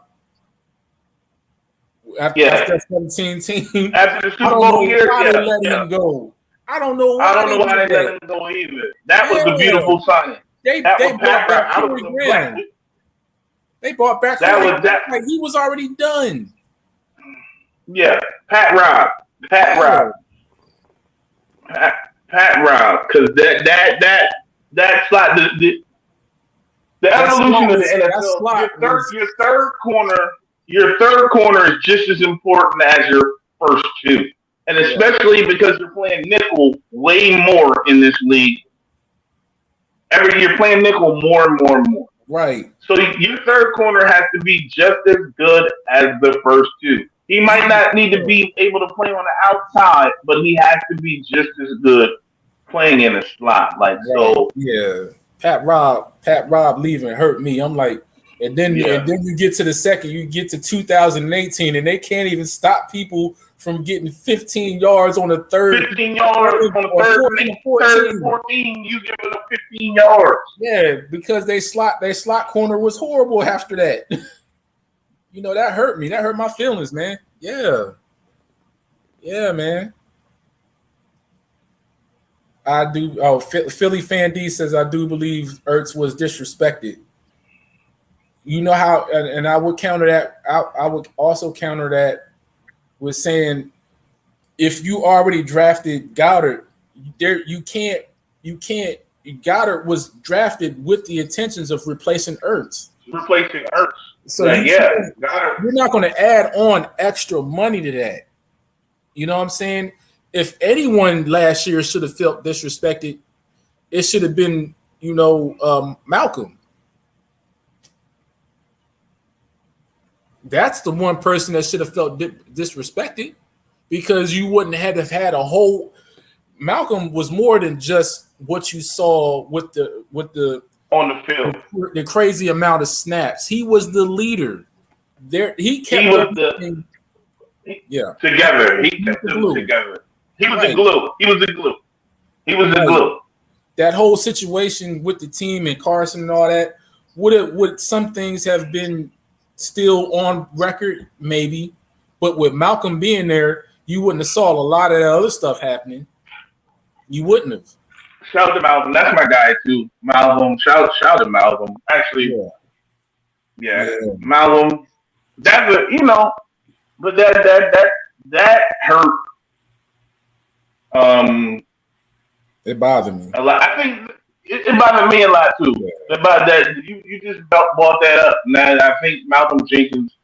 After that 17 team, After the I Super don't Bowl know year, why they let him go. I don't know why. I don't know why they did let him go either. That was the beautiful signing. They That was brought Pat back Rob. Corey Graham. They brought back That Corey was that. Graham. Like he was already done. Yeah, Pat Rob. Pat Rob. Pat Rob. Because that slot, the evolution of the NFL. Your third corner is just as important as your first two, and especially because you're playing nickel way more in this league. Every year, playing nickel more and more and more. Right. So your third corner has to be just as good as the first two. He might not need to be able to play on the outside, but he has to be just as good playing in a slot. Like so. Yeah. Pat Rob leaving hurt me. I'm like, and then you get to the second, you get to 2018, and they can't even stop people from getting 15 yards on the third. 15 yards on the third and 14, you give it up 15 yards. Yeah, because they slot corner was horrible after that. You know, that hurt me. That hurt my feelings, man. Yeah. Yeah, man. I do. Oh, Philly Fan D says, I do believe Ertz was disrespected. You know how, and I would counter that. I would also counter that with saying, if you already drafted Goddard, you can't. Goddard was drafted with the intentions of replacing Ertz. So you're not going to add on extra money to that. You know what I'm saying? If anyone last year should have felt disrespected, it should have been, Malcolm. That's the one person that should have felt disrespected, because you wouldn't have had a whole. Malcolm was more than just what you saw with the on the field, the crazy amount of snaps. He was the leader. He kept together. He kept them together. He was the glue. He was the glue. That whole situation with the team and Carson and all that, would some things have been still on record? Maybe. But with Malcolm being there, you wouldn't have saw a lot of that other stuff happening. You wouldn't have. Shout out to Malcolm. That's my guy too. Malcolm. Shout to Malcolm. Actually, yeah. Malcolm. That's but that hurt. It bothered me a lot. I think it bothered me a lot too. Yeah. About that, you just brought that up. Now I think Malcolm Jenkins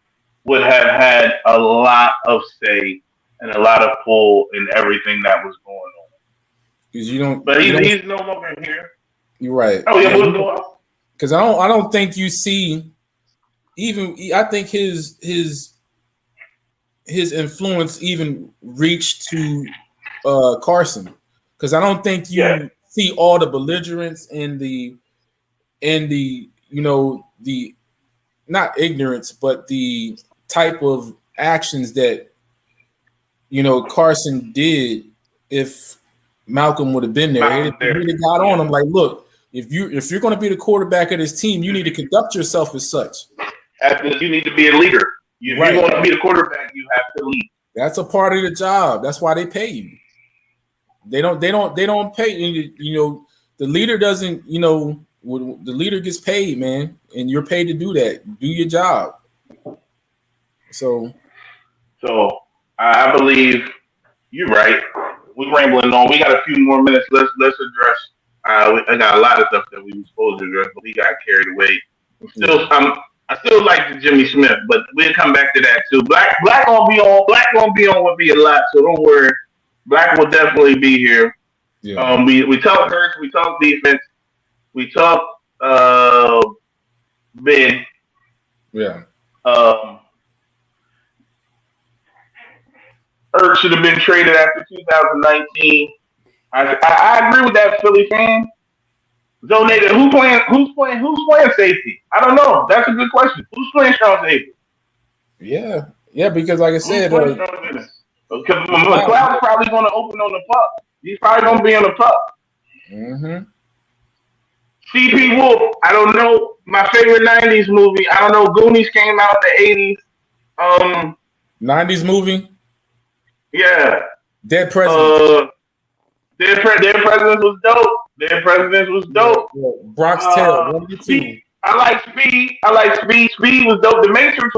would have had a lot of say and a lot of pull in everything that was going on. Because you don't. But he's no longer here. You're right. Oh yeah, what's going on? Because I don't think you see. Even I think his influence even reached to Carson, because I don't think you see all the belligerence and the the not ignorance, but the type of actions that Carson did. If Malcolm would have been there, he'd have got on him like, look, if you're going to be the quarterback of this team, you need to conduct yourself as such. You need to be a leader. If you want to be the quarterback, you have to lead. That's a part of the job. That's why they pay you. They don't pay. The leader doesn't. The leader gets paid, man, and you're paid to do that. Do your job. So I believe you're right. We're rambling on. We got a few more minutes. Let's address. I got a lot of stuff that we were supposed to address, but we got carried away. I still like the Jimmy Smith, but we'll come back to that too. Black gonna be on. Black gonna be on with me a lot, so don't worry. Black will definitely be here. Yeah. We talk Hurts, we talk defense, we talk big. Yeah. Ertz should have been traded after 2019. I agree with that Philly fan. Donated. Who's playing safety? I don't know. That's a good question. Who's playing strong safety? Yeah, because like I said, McLeod's probably going to open on the puck. He's probably going to be on the puck. Mm-hmm. CP Wolf. I don't know. My favorite '90s movie. I don't know. Goonies came out in the '80s. 90s movie. Yeah. Dead Presidents. Their presidents was dope. Their presidents was dope. Yeah. Bronx Tale. 1 and 2. I like Speed. I like Speed. Speed was dope. The Matrix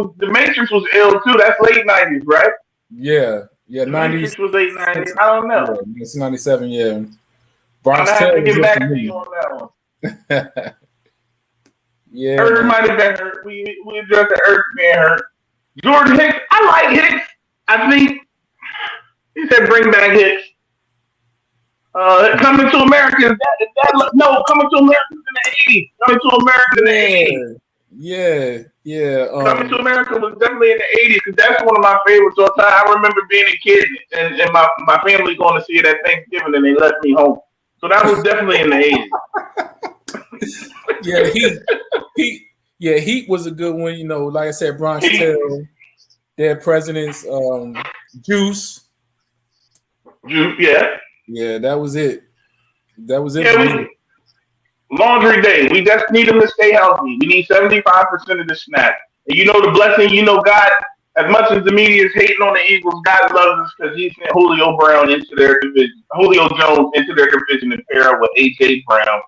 was ill too. That's late '90s, right? Yeah. The 90s. Matrix was late '90s. I don't know. Yeah, 1997. Yeah. I'm Bronx gonna have Tale to was get just back a to you movie. on that one. Yeah. Hurt Man. might have been hurt. We addressed the Earth being hurt. Jordan Hicks. I like Hicks. I think he said bring back Hicks. Coming to America no, Coming to America in the '80s. Coming to America in the '80s. Yeah. Coming to America was definitely in the '80s because that's one of my favorites all time. I remember being a kid and my family going to see it at Thanksgiving and they left me home. So that was definitely in the '80s. Heat was a good one. You know, like I said, Bronx Tale, Dead Presidents, Juice. Yeah. Yeah, that was it. That was it. Yeah, laundry day. We just need them to stay healthy. We need 75% of the snap. And you know the blessing, you know God, as much as the media is hating on the Eagles, God loves us because he sent Julio Brown into their division, Julio Jones into their division and pair up with A.J. Brown.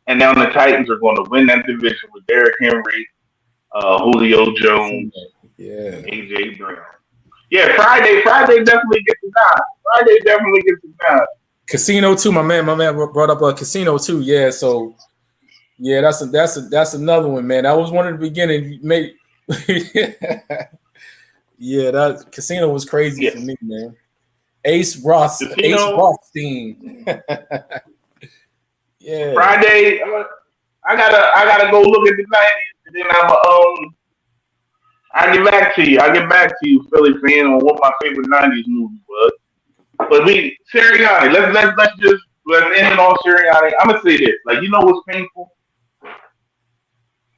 And now the Titans are going to win that division with Derrick Henry, Julio Jones, A.J. Brown. Yeah, Friday definitely gets the nod. Casino too, my man brought up a Casino too. Yeah, so yeah, that's another one, man. That was one of the beginning. Yeah, that Casino was crazy for me, man. Ace Rothstein. Yeah. Friday, I gotta go look at the '90s, and then I get back to you, Philly fan, on what my favorite '90s movie was. But Sirianni. Let's end it on Sirianni. I'm gonna say this. Like, you know what's painful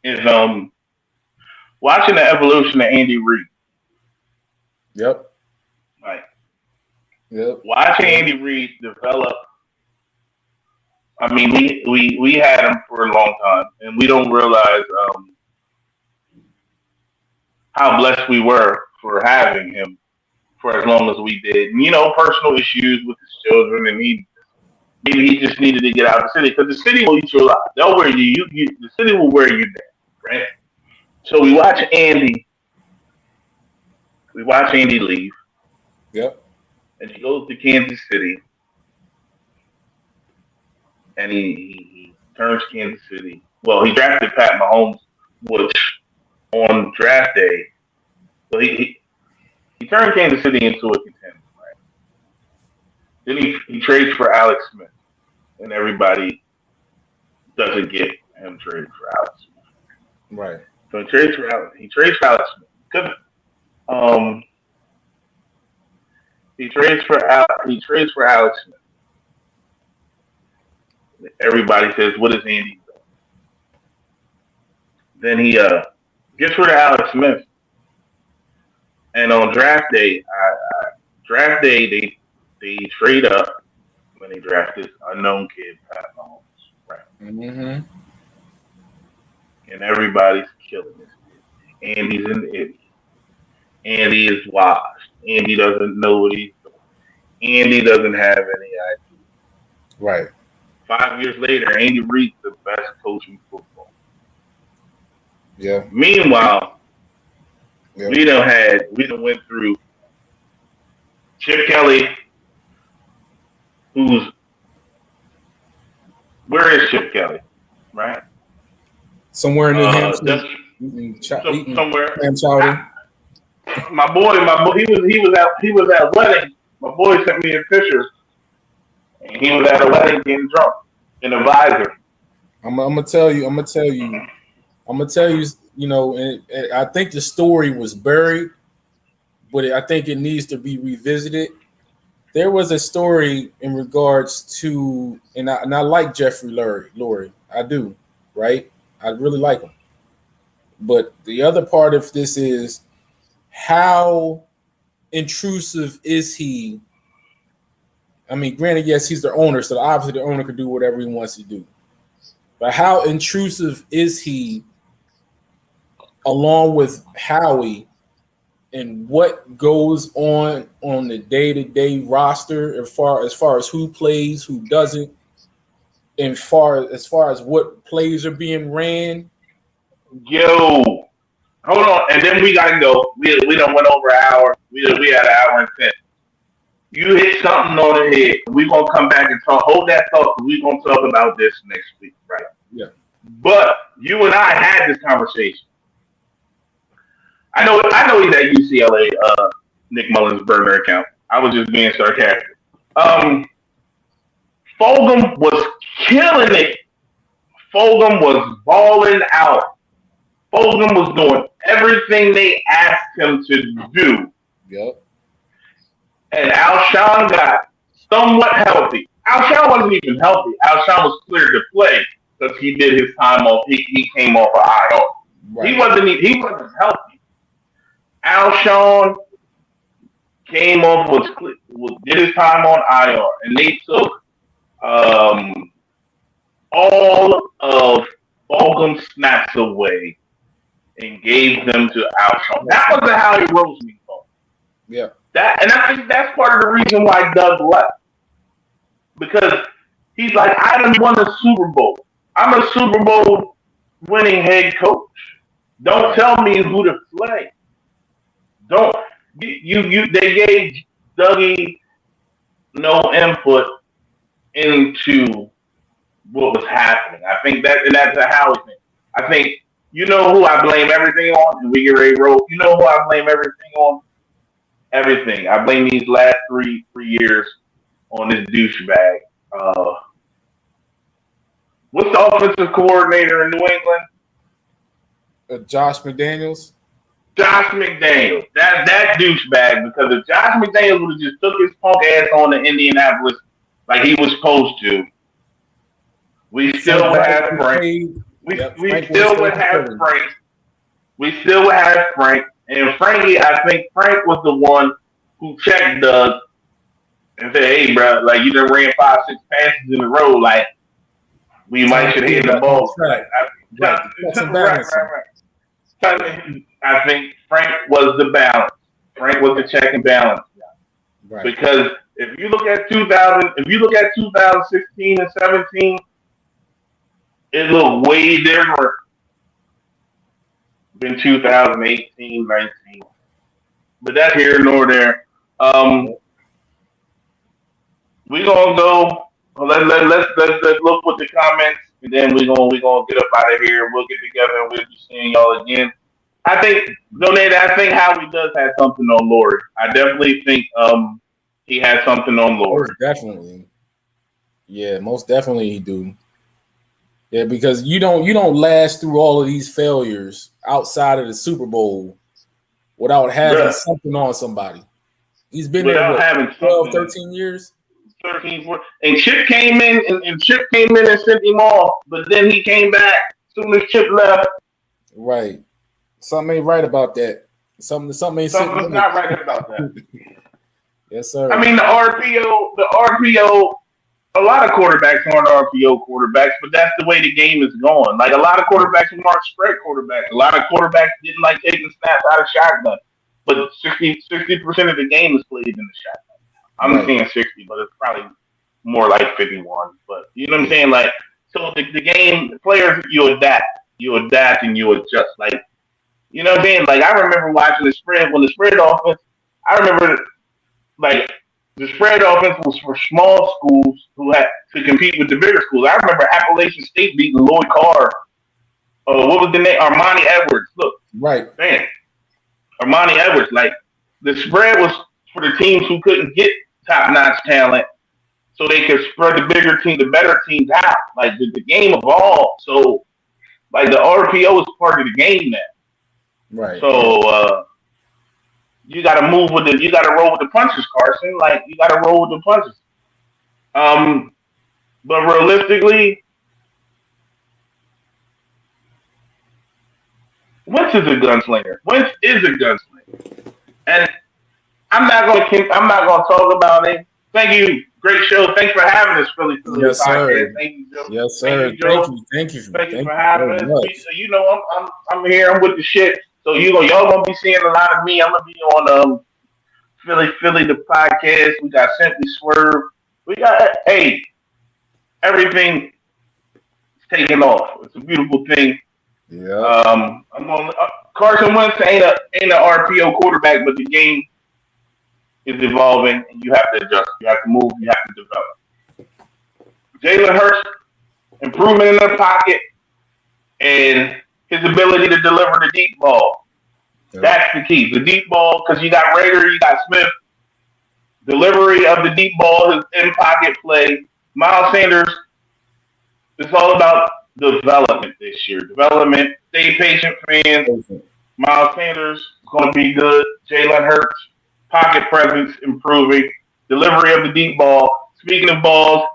is watching the evolution of Andy Reid. Yep. Like, yep. Watching Andy Reid develop. I mean, we had him for a long time, and we don't realize how blessed we were for having him for as long as we did. And, you know, personal issues with his children, and maybe he just needed to get out of the city because the city will eat you alive. They'll wear you. The city will wear you down, right? So we watch Andy. We watch Andy leave. Yep. And he goes to Kansas City. And he turns Kansas City. Well, he drafted Pat Mahomes, which on draft day, well, he turned Kansas City into a contender, right? Then he trades for Alex Smith, and everybody doesn't get him traded for Alex Smith. Right. So he trades for Alex Smith. He trades for Alex Smith. Everybody says, "What is Andy doing?" Then he gets rid of Alex Smith, and on draft day, they trade up when they draft this unknown kid, Pat Mahomes, right? Mm-hmm. And everybody's killing this kid. Andy's an idiot. Andy is washed. Andy doesn't know what he's doing. Andy doesn't have any idea. Right. 5 years later, Andy Reid's the best coach in football. Yeah. Meanwhile, we done went through Chip Kelly, where is Chip Kelly? Right? Somewhere in New Hampshire. Somewhere. My boy, he was at a wedding. My boy sent me a picture. And he was at a wedding getting drunk in a visor. I'm gonna tell you, you know, and I think the story was buried, but I think it needs to be revisited. There was a story in regards to, and I like Jeffrey Lurie. I do, right? I really like him. But the other part of this is how intrusive is he? I mean, granted, yes, he's the owner, so obviously the owner can do whatever he wants to do. But how intrusive is he along with Howie and what goes on the day-to-day roster as far as who plays, who doesn't, and as far as what plays are being ran? Yo, hold on, and then we gotta go. We done went over an hour. We had an hour and 10. You hit something on the head. We gonna come back and talk. Hold that thought. We gonna talk about this next week, right? Yeah. But you and I had this conversation. I know he's at UCLA. Nick Mullins' burner account. I was just being sarcastic. Fulgham was killing it. Fulgham was balling out. Fulgham was doing everything they asked him to do. Yep. And Alshon got somewhat healthy. Alshon wasn't even healthy. Alshon was cleared to play because he did his time off. He came off of IR. Right. He wasn't healthy. Alshon came off did his time on IR, and they took all of Fulgham's snaps away and gave them to Alshon. That was the Howie Roseman call. Yeah. I think that's part of the reason why Doug left. Because he's like, I done won a Super Bowl. I'm a Super Bowl winning head coach. Don't tell me who to play. They gave Dougie no input into what was happening. I think that's a Howie thing. I think you know who I blame everything on, and we get ready to roll. You know who I blame everything on? Everything. I blame these last three years on this douchebag. What's the offensive coordinator in New England? Josh McDaniels. Josh McDaniels. That douchebag, because if Josh McDaniels would have just took his punk ass on to Indianapolis like he was supposed to, we still would have Frank. We still would have Frank. We still would have Frank. And Frankie, I think Frank was the one who checked Doug and said, hey, bro, like you done ran 5-6 passes in a row. Like, we might should hit the ball. Right. I think Frank was the balance. Frank was the check and balance. Right. Because if you look at 2016 and 17, it looked way different than 2018, 19. But that's here nor there. We gonna go. Let's look with the comments, and then we gonna get up out of here. We'll get together, and we'll be seeing y'all again. I think Howie does have something on Lori. I definitely think he has something on Lori. Most definitely. Yeah, most definitely he do. Yeah, because you don't last through all of these failures outside of the Super Bowl without having something on somebody. He's been there having 12, 13 years. 13, and Chip came in and sent him off, but then he came back as soon as Chip left. Right. Something ain't right about that. Something's not right about that. Yes, sir. I mean the RPO, a lot of quarterbacks aren't RPO quarterbacks, but that's the way the game is going. Like a lot of quarterbacks aren't spread quarterbacks. A lot of quarterbacks didn't like taking snaps out of shotgun. But 60% of the game is played in the shotgun. I'm saying 60, but it's probably more like 51. But you know what I'm saying? Like, so the game, the players, you adapt and you adjust. Like, you know what I'm saying? Like, I remember watching the spread offense. I remember, like, the spread offense was for small schools who had to compete with the bigger schools. I remember Appalachian State beating Lloyd Carr. What was the name? Armani Edwards. Look, right, man, Armani Edwards. Like, the spread was for the teams who couldn't get top-notch talent, so they could spread the better teams out. Like the game evolved, so like the RPO is part of the game now. Right. So you got to roll with the punches, Carson. Like you got to roll with the punches. But realistically, Wentz is a gunslinger. And I'm not gonna talk about it. Thank you, Great show. Thanks for having us, Philly Yes, podcast. sir. Thank you, Joe. Yes, sir. Thank you, Joe. Thank you for having us. You know, I'm here. I'm with the shit. So y'all gonna be seeing a lot of me. I'm gonna be on Philly the podcast. We got Simply Swirv. We got everything is taking off. It's a beautiful thing. Yeah. I'm on Carson Wentz ain't an RPO quarterback, but the game is evolving, and you have to adjust. You have to move. You have to develop. Jalen Hurts improvement in the pocket and his ability to deliver the deep ball. Yeah. That's the key. The deep ball, because you got Rager, you got Smith. Delivery of the deep ball, his in-pocket play. Miles Sanders, it's all about development this year. Development. Stay patient, fans. Miles Sanders is going to be good. Jalen Hurts, pocket presence improving. Delivery of the deep ball. Speaking of balls,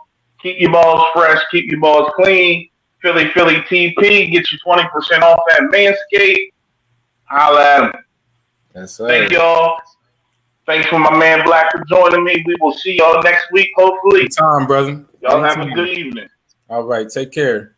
keep your balls fresh. Keep your balls clean. Philly TP gets you 20% off at Manscaped. Holla at him. Yes, sir. Thank y'all. Thanks for my man Black for joining me. We will see y'all next week, hopefully. Good time, brother. Y'all have a good evening. All right. Take care.